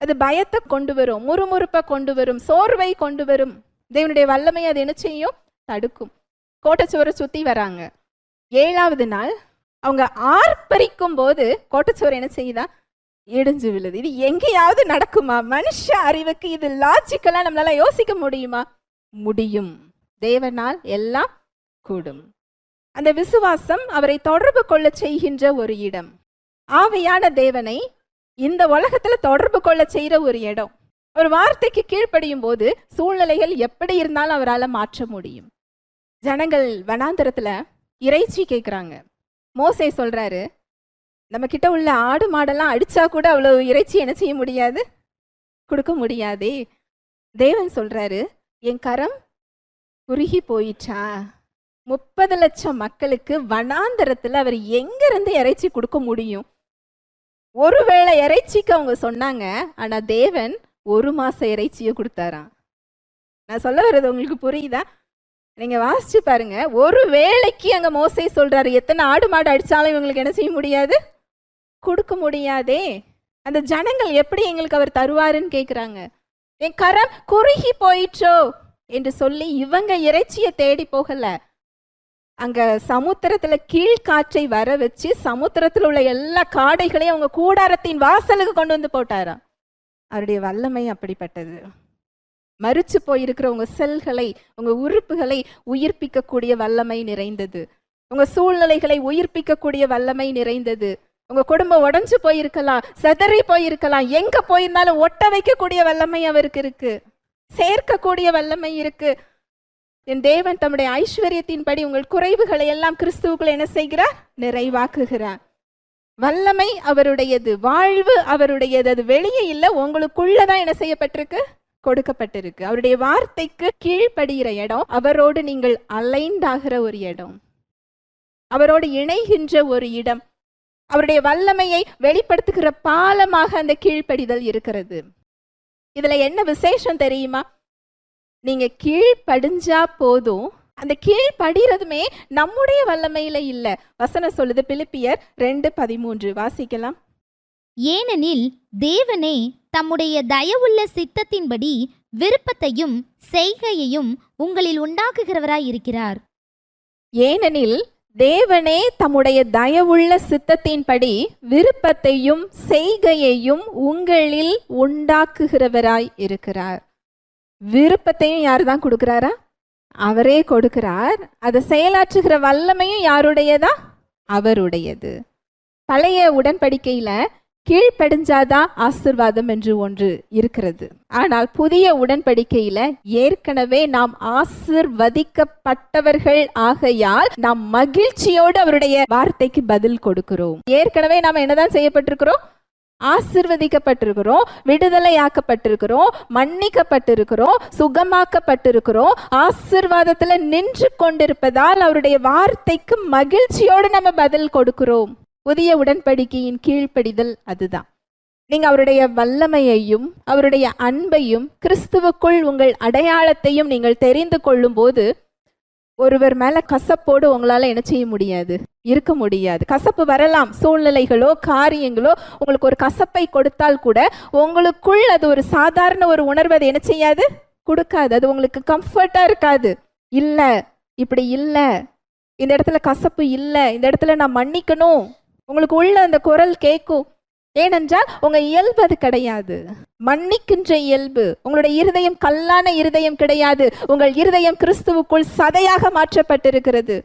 அது பயத்தை கொண்டு வரும், முறுமுறுப்பை கொண்டு வரும், சோர்வை கொண்டு வரும். தேவனுடைய வல்லமை அது என்ன செய்யும், தடுக்கும். கோட்டைச்சுவரை சுத்தி வராங்க. 7வது நாள் அவங்க ஆர்ப்பரிக்கும் போது கோட்டைச்சுவர் என்ன செய்யுதா, இடிஞ்சு விழுது. இது எங்கேயாவது நடக்குமா? மனுஷ அறிவுக்கு இது லாஜிக்கலா நம்மளால யோசிக்க முடியுமா? முடியும். தேவனால் எல்லாம் கூடும். அந்த விசுவாசம் அவரை தொடர்பு கொள்ள செய்கின்ற ஒரு இடம். ஆவியான தேவனை இந்த உலகத்துல தொடர்பு கொள்ள செய்யற ஒரு இடம். ஒரு வார்த்தைக்கு கீழ்ப்படியும் போது சூழ்நிலைகள் எப்படி இருந்தாலும் அவரால் மாற்ற முடியும். ஜனங்கள் வனாந்தரத்துல இறைச்சி கேட்குறாங்க. மோசே சொல்றாரு, நம்ம கிட்ட உள்ள ஆடு மாடெல்லாம் அடிச்சா கூட அவ்வளவு இறைச்சி என்ன செய்ய முடியாது, கொடுக்க முடியாதே. தேவன் சொல்றாரு, என் கரம் குறுகி போயிட்டா. 30 லட்சம் மக்களுக்கு வனாந்தரத்துல அவர் எங்க இருந்து இறைச்சி கொடுக்க முடியும்? ஒருவேளை இறைச்சிக்கு அவங்க சொன்னாங்க, ஆனா தேவன் 1 மாச இறைச்சியை கொடுத்தாராம். நான் சொல்ல வர்றது உங்களுக்கு புரியுதா? நீங்க வாசிச்சு பாருங்க. ஒரு வேளைக்கு அங்க மோசே சொல்றாரு, எத்தனை ஆடு மாடு அடிச்சாலும் இவங்களுக்கு என்ன செய்ய முடியாது, கொடுக்க முடியாதே. அந்த ஜனங்கள் எப்படி எங்களுக்கு அவர் தருவாருன்னு கேட்குறாங்க. என் கரம் குறுகி போயிற்றோ என்று சொல்லி இவங்க இறைச்சியை தேடி போகல. அங்க சமுத்திரத்துல கீழ்காற்றை வர வச்சு சமுத்திரத்தில் உள்ள எல்லா காடைகளையும் அவங்க கூடாரத்தின் வாசலுக்கு கொண்டு வந்து போட்டாராம். அவருடைய வல்லமை அப்படிப்பட்டது. மரிச்சு போயிருக்கிற உங்க செல்களை, உங்க உறுப்புகளை உயிர்ப்பிக்கக்கூடிய வல்லமை நிறைந்தது. உங்க சூழ்நிலைகளை உயிர்ப்பிக்கக்கூடிய வல்லமை நிறைந்தது. உங்க குடும்பம் உடைஞ்சு போயிருக்கலாம், சிதறி போயிருக்கலாம், எங்க போயிருந்தாலும் ஒட்ட வைக்கக்கூடிய வல்லமை அவருக்கு இருக்கு, சேர்க்கக்கூடிய வல்லமை இருக்கு. என் தேவன் தம்முடைய ஐஸ்வர்யத்தின்படி உங்கள் குறைவுகளை எல்லாம் கிறிஸ்துவுக்குள்ள என்ன செய்கிறார், நிறைவாக்குகிறார். வல்லமை அவருடையது, வாழ்வு அவருடையது. அது வெளியே இல்லை, உங்களுக்குள்ளதான் என்ன செய்யப்பட்டிருக்கு, கொடுக்கப்பட்டிருக்கு. அவருடைய வார்த்தைக்கு கீழ்ப்படுகிற இடம், அவரோடு நீங்கள் அலைன்ட் ஆகிற ஒரு இடம், அவரோடு இணைகின்ற ஒரு இடம், அவருடைய வல்லமையை வெளிப்படுத்துகிற பாலமாக அந்த கீழ்ப்படிதல் இருக்கிறது. இதுல என்ன விசேஷம் தெரியுமா, நீங்க கீழ்ப்படிஞ்சா போதும். அந்த கீழ்ப்படிறதுமே நம்முடைய வல்லமையில இல்ல. வசனம் சொல்லுது, பிலிப்பியர் 2:13 வாசிக்கலாம். ஏனெனில் தேவனே தம்முடைய தயவுள்ள சித்தத்தின்படி விருப்பத்தையும் செய்கையையும் உங்களில் உண்டாக்குகிறவராயிருக்கிறார். ஏனெனில் தேவனே தம்முடைய தயவுள்ள சித்தத்தின்படி விருப்பத்தையும் செய்கையையும் உங்களில் உண்டாக்குகிறவராய் இருக்கிறார். விருப்பத்தையும் யார் தான் கொடுக்கிறாரா, அவரே கொடுக்கிறார். அதை செயலாற்றுகிற வல்லமையும் யாருடையதா, அவருடையது. பழைய உடன்படிக்கையில கீழ்ப்படிஞ்சாதான் ஆசீர்வாதம் என்று ஒன்று இருக்கிறது. ஆனால் புதிய உடன்படிக்கையில ஏற்கனவே நாம் ஆசீர்வதிக்கப்பட்டவர்கள் ஆகையால் நாம் மகிழ்ச்சியோடு அவருடைய வார்த்தைக்கு பதில் கொடுக்கிறோம். ஏற்கனவே நாம் என்னதான் செய்யப்பட்டிருக்கிறோம், ஆசீர்வதிக்கப்பட்டிருக்கிறோம், விடுதலையாக்கப்பட்டிருக்கிறோம், மன்னிக்கப்பட்டிருக்கிறோம், சுகமாக்கப்பட்டிருக்கிறோம். ஆசீர்வாதத்துல நின்று கொண்டிருப்பதால் அவருடைய வார்த்தைக்கு மகிழ்ச்சியோடு நம்ம பதில் கொடுக்கிறோம். புதிய உடன்படிக்கையின் கீழ்ப்படிதல் அதுதான். நீங்க அவருடைய வல்லமையையும் அவருடைய அன்பையும் கிறிஸ்துவுக்குள் உங்கள் அடையாளத்தையும் நீங்கள் தெரிந்து கொள்ளும் போது ஒருவர் மேல கசப்போடு உங்களால என்ன செய்ய முடியாது, இருக்க முடியாது. கசப்பு வரலாம், சூழ்நிலைகளோ காரியங்களோ உங்களுக்கு ஒரு கசப்பை கொடுத்தால் கூட உங்களுக்குள் அது ஒரு சாதாரண ஒரு உணர்வு அது என்ன செய்யாது, கொடுக்காது. அது உங்களுக்கு கம்ஃபர்ட்டா இருக்காது. இல்ல, இப்படி இல்ல, இந்த இடத்துல கசப்பு இல்லை, இந்த இடத்துல நான் மன்னிக்கணும், உங்களுக்கு உள்ள அந்த குரல் கேட்கும். ஏனென்றால் உங்க இயல்பு அது கிடையாது, மன்னிக்கின்ற இயல்பு. உங்களுடைய இருதயம் கல்லான இருதயம் கிடையாது, உங்கள் இருதயம் கிறிஸ்துவுக்குள் சதையாக மாற்றப்பட்டிருக்கிறது.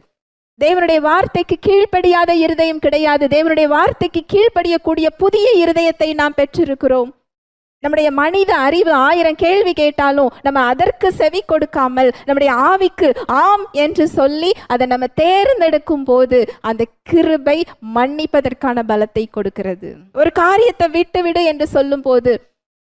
தேவனுடைய வார்த்தைக்கு கீழ்ப்படியாத இருதயம் கிடையாது, தேவனுடைய வார்த்தைக்கு கீழ்ப்படியக்கூடிய புதிய இருதயத்தை நாம் பெற்றிருக்கிறோம். நம்முடைய மனித அறிவு 1000 கேள்வி கேட்டாலும் நம்ம அதற்கு செவி கொடுக்காமல் நம்முடைய ஆவிக்கு ஆம் என்று சொல்லி அதை நம்ம தேர்ந்தெடுக்கும் போது அந்த கிருபை மன்னிப்பதற்கான பலத்தை கொடுக்கிறது. ஒரு காரியத்தை விட்டு விடு என்று சொல்லும் போது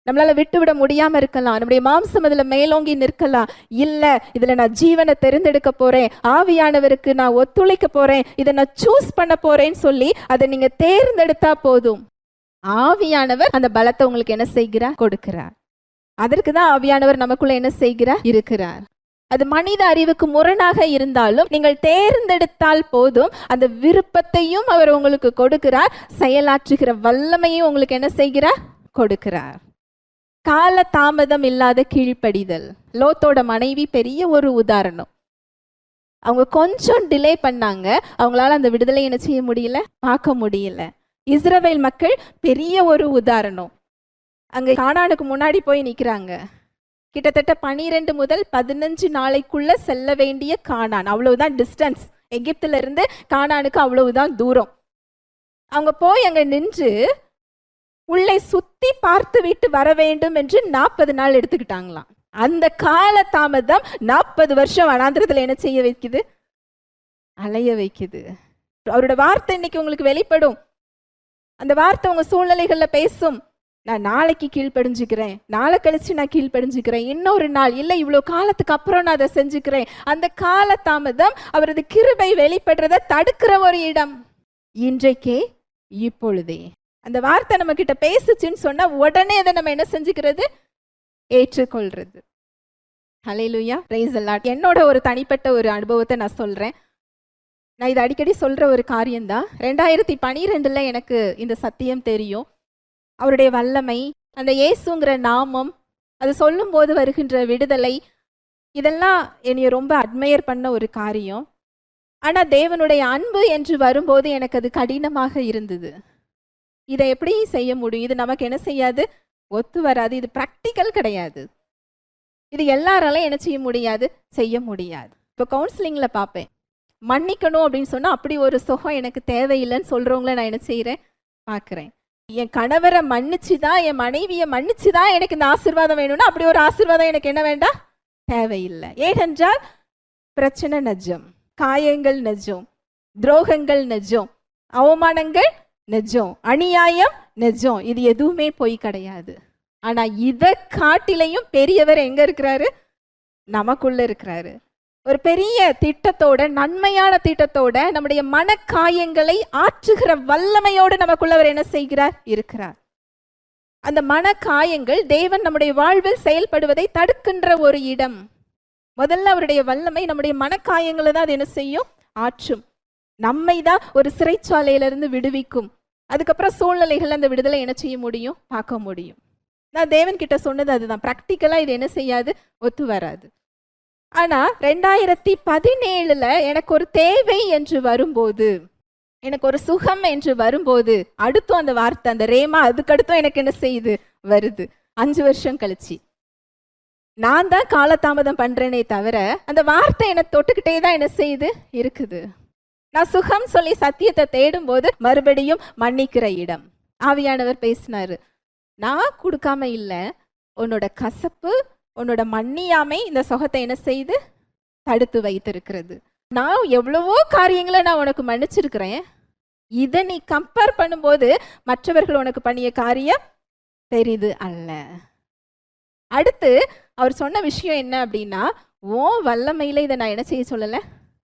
நம்மளால விட்டுவிட முடியாம இருக்கலாம், நம்முடைய மாம்சம் அதுல மேலோங்கி நிற்கலாம். இல்ல, இதுல நான் ஜீவனை தெரிந்தெடுக்க போறேன், ஆவியானவருக்கு நான் ஒத்துழைக்க போறேன், இதை நான் சூஸ் பண்ண போறேன்னு சொல்லி அதை நீங்க தேர்ந்தெடுத்தா போதும். ஆவியானவர் அந்த பலத்தை உங்களுக்கு என்ன செய்கிறார், கொடுக்கிறார். அதற்கு தான் ஆவியானவர் நமக்குள்ள என்ன செய்கிறார், இருக்கிறார். அது மனித அறிவுக்கு முரணாக இருந்தாலும் நீங்கள் தேர்ந்தெடுத்தால் போதும், அந்த விருப்பத்தையும் அவர் உங்களுக்கு கொடுக்கிறார், செயலாற்றுகிற வல்லமையும் உங்களுக்கு என்ன செய்கிறார், கொடுக்கிறார். கால தாமதம் இல்லாத கீழ்ப்படிதல். லோத்தோட மனைவி பெரிய ஒரு உதாரணம். அவங்க கொஞ்சம் டிலே பண்ணாங்க, அவங்களால அந்த விடுதலை என்ன செய்ய முடியல, பார்க்க முடியல. இஸ்ரவேல் மக்கள் பெரிய ஒரு உதாரணம். அங்க கானானுக்கு முன்னாடி போய் நிற்கிறாங்க. கிட்டத்தட்ட 12 முதல் 15 நாளைக்குள்ள செல்ல வேண்டிய கானான், அவ்வளவுதான் டிஸ்டன்ஸ். எகிப்துல இருந்து கானானுக்கு அவ்வளவுதான் தூரம். அவங்க போய் அங்க நின்று உள்ளே சுத்தி பார்த்து விட்டு வர வேண்டும் என்று 40 நாள் எடுத்துக்கிட்டாங்களாம். அந்த கால தாமதம் 40 வருஷம் வனாந்திரத்துல என்ன செய்ய வைக்குது, அலைய வைக்குது. அவரோட வார்த்தை இன்னைக்கு உங்களுக்கு வெளிப்படும். அந்த வார்த்தை உங்க சூழ்நிலைகள்ல பேசும். நான் நாளைக்கு கீழ்ப்படிஞ்சுக்கிறேன், நாளை கழிச்சு நான் கீழ்ப்படிஞ்சுக்கிறேன், இன்னொரு நாள் இல்லை, இவ்வளோ காலத்துக்கு அப்புறம் நான் அதை செஞ்சுக்கிறேன். அந்த கால தாமதம் அவரது கிருபை வெளிப்படுறத தடுக்கிற ஒரு இடம். இன்றைக்கே இப்பொழுதே அந்த வார்த்தை நம்ம கிட்ட பேசுச்சுன்னு சொன்னா உடனே அதை நம்ம என்ன செஞ்சுக்கிறது, ஏற்றுக்கொள்றது. ஹல்லேலூயா, பிரைஸ் தி லார்ட். என்னோட ஒரு தனிப்பட்ட ஒரு அனுபவத்தை நான் சொல்றேன். நான் இது அடிக்கடி சொல்ற ஒரு காரியம்தான். 2012 எனக்கு இந்த சத்தியம் தெரியும். அவருடைய வல்லமை, அந்த இயேசுங்கிற நாமம், அது சொல்லும்போது வருகின்ற விடுதலை, இதெல்லாம் என்னைய ரொம்ப அட்மையர் பண்ண ஒரு காரியம். ஆனா தேவனுடைய அன்பு என்று வரும்போது எனக்கு அது கடினமாக இருந்தது. இதை எப்படி செய்ய முடியும்? இது நமக்கு என்ன செய்யாது? ஒத்து வராது. இது ப்ராக்டிக்கல் கிடையாது. இது எல்லாராலையும் என்ன செய்ய முடியாது? செய்ய முடியாது. இப்போ கவுன்சிலிங்கில் பார்ப்பேன், மன்னிக்கணும் அப்படின்னு சொன்னால் அப்படி ஒரு சுகம் எனக்கு தேவையில்லைன்னு சொல்கிறவங்கள நான் என்ன செய்கிறேன்? பார்க்குறேன். என் கணவரை மன்னிச்சு தான், என் மனைவியை மன்னிச்சு தான் எனக்கு இந்த ஆசீர்வாதம் வேணும்னா அப்படி ஒரு ஆசீர்வாதம் எனக்கு என்ன வேண்டாம்? தேவையில்லை. ஏனென்றால் பிரச்சனை நெஜம், காயங்கள் நெஜம், துரோகங்கள் நெஜம், அவமானங்கள் நெஜம், அநியாயம் நெஜம். இது எதுவுமே பொய் கிடையாது. ஆனா இதை காட்டிலையும் பெரியவர் எங்க இருக்கிறாரு? நமக்குள்ள இருக்கிறாரு. ஒரு பெரிய திட்டத்தோட, நன்மையான திட்டத்தோட, நம்முடைய மனக்காயங்களை ஆற்றுகிற வல்லமையோடு நமக்குள்ளவர் என்ன செய்கிறார்? இருக்கிறார். அந்த மனக்காயங்கள் தேவன் நம்முடைய வாழ்வில் செயல்படுவதை தடுக்கின்ற ஒரு இடம். முதல்ல அவருடைய வல்லமை நம்முடைய மனக்காயங்களை தான் அது என்ன செய்யும்? ஆற்றும். நம்மை தான் ஒரு சிறைச்சாலையிலிருந்து விடுவிக்கும். அதுக்கப்புறம் சூழ்நிலைகள் அந்த விடுதலை என்ன செய்ய முடியும்? பார்க்க முடியும். நான் தேவன் கிட்ட சொன்னது அதுதான். ப்ராக்டிக்கலா இது என்ன செய்யாது? ஒத்து வராது. ஆனா 2017 எனக்கு ஒரு தேவை என்று வரும்போது, எனக்கு ஒரு சுகம் என்று வரும்போது, அடுத்தும் அந்த வார்த்தை, அந்த ரேமா அதுக்கடுத்தும் எனக்கு என்ன செய்யுது? வருது. 5 வருஷம் கழிச்சு. நான் தான் காலதாமதம் பண்றேனே தவிர அந்த வார்த்தை என்னை தொட்டுக்கிட்டே தான் என்ன செய்யுது? இருக்குது. நான் சுகம் சொல்லி சத்தியத்தை தேடும் போது மறுபடியும் மன்னிக்கிற இடம். ஆவியானவர் பேசினாரு, நான் கொடுக்காம இல்லை, உன்னோட கசப்பு, உன்னோட மன்னியாமை இந்த சுகத்தை என்ன செய்து? தடுத்து வைத்திருக்கிறது. நான் எவ்வளவோ காரியங்களை நான் உனக்கு மன்னிச்சிருக்கிறேன். இதை நீ கம்பேர் பண்ணும்போது மற்றவர்கள் உனக்கு பண்ணிய காரியம் பெரிது அல்ல. அடுத்து அவர் சொன்ன விஷயம் என்ன அப்படின்னா, ஓ வல்லமையில இதை நான் என்ன செய்ய சொல்லலை?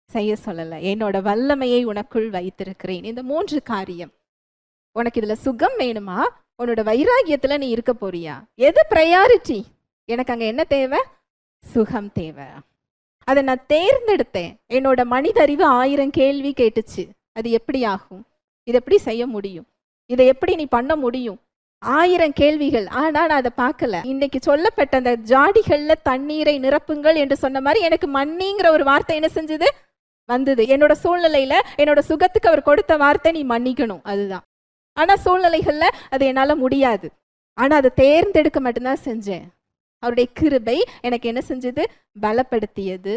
செய்ய சொல்லலை. என்னோட வல்லமையை உனக்குள் வைத்திருக்கிறேன். இந்த 3 காரியம். உனக்கு இதுல சுகம் வேணுமா? உன்னோட வைராகியத்துல நீ இருக்க போறியா? எது ப்ரையாரிட்டி? எனக்கு அங்க என்ன தேவை? சுகம் தேவை. அதை நான் தேர்ந்தெடுத்தேன். என்னோட மனிதறிவு 1000 கேள்வி கேட்டுச்சு. அது எப்படி ஆகும்? இது எப்படி செய்ய முடியும்? இதை எப்படி நீ பண்ண முடியும்? 1000 கேள்விகள். ஆனா நான் அதை பார்க்கல. இன்னைக்கு சொல்லப்பட்ட அந்த ஜாடிகள்ல தண்ணீரை நிரப்புங்கள் என்று சொன்ன மாதிரி எனக்கு மன்னிங்கிற ஒரு வார்த்தை என்ன செஞ்சது? வந்தது. என்னோட சூழ்நிலையில என்னோட சுகத்துக்கு அவர் கொடுத்த வார்த்தை நீ மன்னிக்கணும், அதுதான். ஆனா சூழ்நிலைகள்ல அது என்னால முடியாது. ஆனா அதை தேர்ந்தெடுக்க மட்டும்தான் செஞ்சேன். அவருடைய கிருபை எனக்கு என்ன செஞ்சது? பலப்படுத்தியது.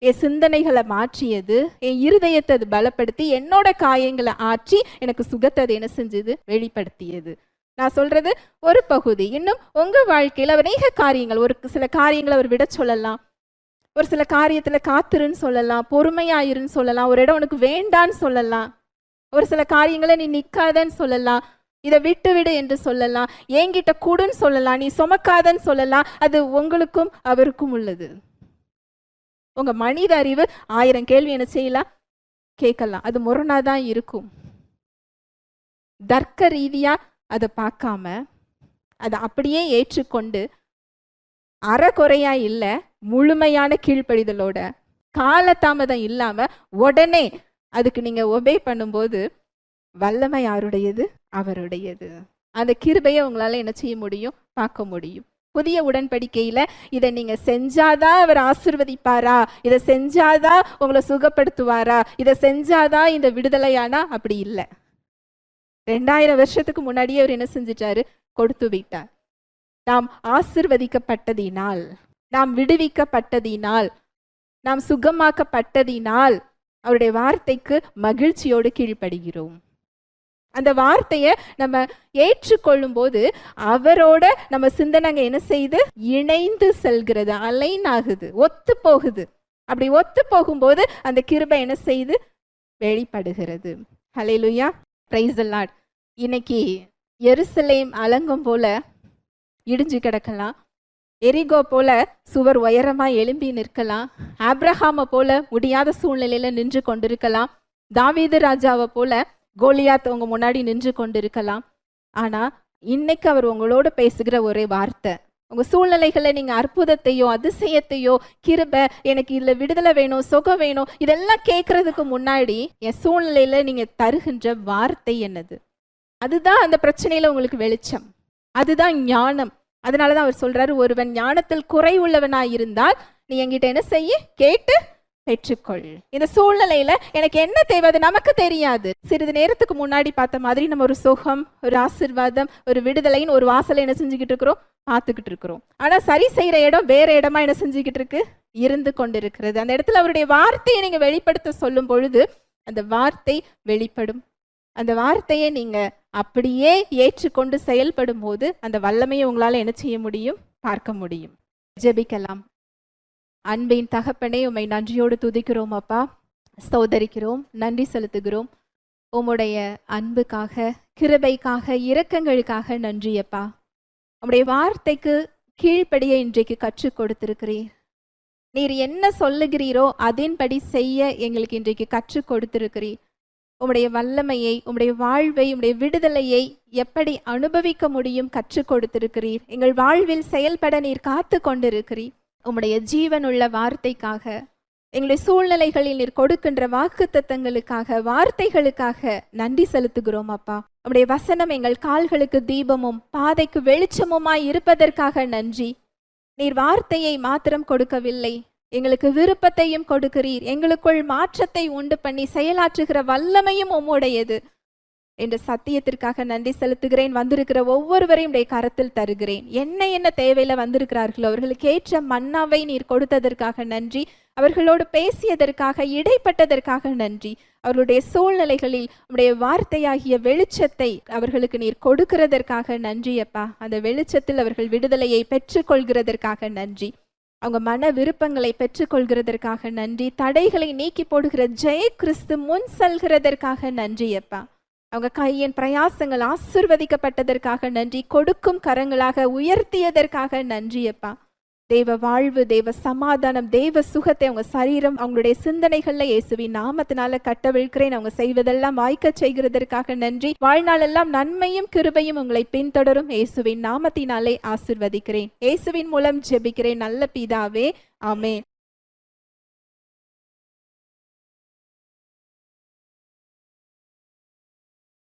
என் சிந்தனைகளை மாற்றியது. என் இருதயத்தை அது பலப்படுத்தி என்னோட காயங்களை ஆற்றி எனக்கு சுகத்தை அது என்ன செஞ்சது? வெளிப்படுத்தியது. நான் சொல்றது ஒரு பகுதி. இன்னும் உங்க வாழ்க்கையில் அநேக காரியங்கள், ஒரு சில காரியங்களை அவர் விட சொல்லலாம், ஒரு சில காரியத்துல காத்துருன்னு சொல்லலாம், பொறுமையாயிருன்னு சொல்லலாம், ஒரு இடம் உனக்கு வேண்டான்னு சொல்லலாம், ஒரு சில காரியங்களை நீ நிக்காதன்னு சொல்லலாம், இதை விட்டு விடு என்று சொல்லலாம், என்கிட்ட கூடுன்னு சொல்லலாம், நீ சுமக்காதன்னு சொல்லலாம். அது உங்களுக்கும் அவருக்கும் உள்ளது. உங்க மனித அறிவு 1000 கேள்வி என்ன செய்யலாம்? கேட்கலாம். அது முரணாதான் இருக்கும். தர்க்க ரீதியா அதை பார்க்காம அதை அப்படியே ஏற்றுக்கொண்டு அறகுறையா இல்லை, முழுமையான கீழ்ப்படிதலோட, காலதாமதம் இல்லாம உடனே அதுக்கு நீங்க ஒபே பண்ணும்போது வல்லமை யாருடையது? அவருடையது. அந்த கிருபையை உங்களால என்ன செய்ய முடியும்? பார்க்க முடியும். புதிய உடன்படிக்கையில இதை நீங்க செஞ்சாதான் அவர் ஆசீர்வதிப்பாரா, இதை செஞ்சாதான் உங்களை சுகப்படுத்துவாரா, இதை செஞ்சாதான் இந்த விடுதலையானா? அப்படி இல்லை. 2000 வருஷத்துக்கு முன்னாடியே அவர் என்ன செஞ்சிட்டாரு? கொடுத்து விட்டார். நாம் ஆசீர்வதிக்கப்பட்டதினால், நாம் விடுவிக்கப்பட்டதினால், நாம் சுகமாக்கப்பட்டதினால் அவருடைய வார்த்தைக்கு மகிழ்ச்சியோடு கீழ்ப்படுகிறோம். அந்த வார்த்தையை நம்ம ஏற்றுக்கொள்ளும் போது அவரோட நம்ம சிந்தனைங்க என்ன செய்து? இணைந்து செல்கிறது, அலைன் ஆகுது, ஒத்து போகுது. அப்படி ஒத்து போகும்போது அந்த கிருபை என்ன செய்து? வெளிப்படுகிறது. ஹல்லேலூயா, பிரைஸ் தி லார்ட். இன்னைக்கு எருசலேம் அலங்கம் போல இடிஞ்சு கிடக்கலாம், எரிகோ போல சுவர் உயரமா எழும்பி நிற்கலாம், ஆபிரகாமை போல முடியாத சூழ்நிலையில நின்று கொண்டிருக்கலாம், தாவீது ராஜாவை போல கோலியாத் உங்க முன்னாடி நின்று கொண்டிருக்கலாம். ஆனா இன்னைக்கு அவர் உங்களோட பேசுகிற ஒரே வார்த்தை, உங்க சூழ்நிலைகளை நீங்க அற்புதத்தையோ அதிசயத்தையோ கிருபை எனக்கு இதுல விடுதலை வேணும், சுகம் வேணும், இதெல்லாம் கேட்கறதுக்கு முன்னாடி என் சூழ்நிலையில நீங்க தருகின்ற வார்த்தை என்னது? அதுதான் அந்த பிரச்சனையில உங்களுக்கு வெளிச்சம், அதுதான் ஞானம். அதனாலதான் அவர் சொல்றாரு, ஒருவன் ஞானத்தில் குறைவுள்ளவனாய் இருந்தால் நீ என்கிட்ட என்ன செய்ய? கேட்டு பெற்றுக்கொள். இந்த சூழ்நிலையில எனக்கு என்ன தேவை அது நமக்கு தெரியாது. சிறிது நேரத்துக்கு முன்னாடி பார்த்த மாதிரி நம்ம ஒரு சுகம், ஒரு ஆசீர்வாதம், ஒரு விடுதலைன்னு ஒரு வாசலை என்ன செஞ்சுக்கிட்டு இருக்கிறோம்? பார்த்துக்கிட்டு இருக்கிறோம். ஆனா சரி செய்யற இடம் வேற இடமா என்ன செஞ்சுக்கிட்டு இருக்கு? இருந்து கொண்டிருக்கிறது. அந்த இடத்துல அவருடைய வார்த்தையை நீங்க வெளிப்படுத்த சொல்லும் பொழுது அந்த வார்த்தை வெளிப்படும். அந்த வார்த்தையை நீங்க அப்படியே ஏற்றுக்கொண்டு செயல்படும் போது அந்த வல்லமையை உங்களால என்ன செய்ய முடியும்? பார்க்க முடியும். ஜெபிக்கலாம். அன்பின் தகப்பனே, உம்மை நன்றியோடு துதிக்கிறோம் அப்பா, ஸ்தோத்தரிக்கிறோம், நன்றி செலுத்துகிறோம். உம்முடைய அன்புக்காக, கிருபைக்காக, இரக்கங்களுக்காக நன்றி அப்பா. உம்முடைய வார்த்தைக்கு கீழ்ப்படிய இன்றைக்கு கற்றுக் கொடுத்திருக்கிறீர். நீர் என்ன சொல்லுகிறீரோ அதன்படி செய்ய எங்களுக்கு இன்றைக்கு கற்றுக் கொடுத்திருக்கிறீர். உம்முடைய வல்லமையை, உம்முடைய வாழ்வை, உம்முடைய விடுதலையை எப்படி அனுபவிக்க முடியும் கற்றுக் கொடுத்திருக்கிறீர். எங்கள் வாழ்வில் செயல்பட நீர் காத்து கொண்டிருக்கிறீர். உம்முடைய ஜீவனுள்ள வார்த்தைக்காக, எங்களுடைய சூழ்நிலைகளில் நீர் கொடுக்கின்ற வாக்குத்தத்தங்களுக்காக, வார்த்தைகளுக்காக நன்றி செலுத்துகிறோம் அப்பா. உம்முடைய வசனம் எங்கள் கால்களுக்கு தீபமும் பாதைக்கு வெளிச்சமுமாய் இருப்பதற்காக நன்றி. நீர் வார்த்தையை மாத்திரம் கொடுக்கவில்லை, எங்களுக்கு விருப்பத்தையும் கொடுக்கிறீர். எங்களுக்குள் மாற்றத்தை உண்டு பண்ணி செயலாற்றுகிற வல்லமையும் உம்முடையது என்ற சத்தியத்திற்காக நன்றி செலுத்துகிறேன். வந்திருக்கிற ஒவ்வொருவரையும் உடைய கரத்தில் தருகிறேன். என்ன தேவையில வந்திருக்கிறார்களோ அவர்களுக்கு ஏற்ற மன்னாவை நீர் கொடுத்ததற்காக நன்றி. அவர்களோடு பேசியதற்காக, இடைப்பட்டதற்காக நன்றி. அவர்களுடைய சூழ்நிலைகளில் உடைய வார்த்தையாகிய வெளிச்சத்தை அவர்களுக்கு நீர் கொடுக்கிறதற்காக நன்றி அப்பா. அந்த வெளிச்சத்தில் அவர்கள் விடுதலையை பெற்றுக்கொள்கிறதற்காக நன்றி. அவங்க மன விருப்பங்களை பெற்றுக்கொள்கிறதற்காக நன்றி. தடைகளை நீக்கி போடுகிற ஜெய கிறிஸ்து முன் செல்கிறதற்காக நன்றி அப்பா. அவங்க கையின் பிரயாசங்கள் ஆசீர்வதிக்கப்பட்டதற்காக நன்றி. கொடுக்கும் கரங்களாக உயர்த்தியதற்காக நன்றி அப்பா. தேவ வாழ்வு, தேவ சமாதானம், தேவ சுகத்தை அவங்க சரீரம், அவங்களுடைய சிந்தனைகள்ல இயேசுவின் நாமத்தினால கட்டவிழ்கிறேன். அவங்க செய்வதெல்லாம் வாய்க்க செய்கிறதற்காக நன்றி. வாழ்நாளெல்லாம் நன்மையும் கிருபையும் உங்களை பின்தொடரும். இயேசுவின் நாமத்தினாலே ஆசீர்வதிக்கிறேன். இயேசுவின் மூலம் ஜெபிக்கிறேன் நல்ல பிதாவே, ஆமென்.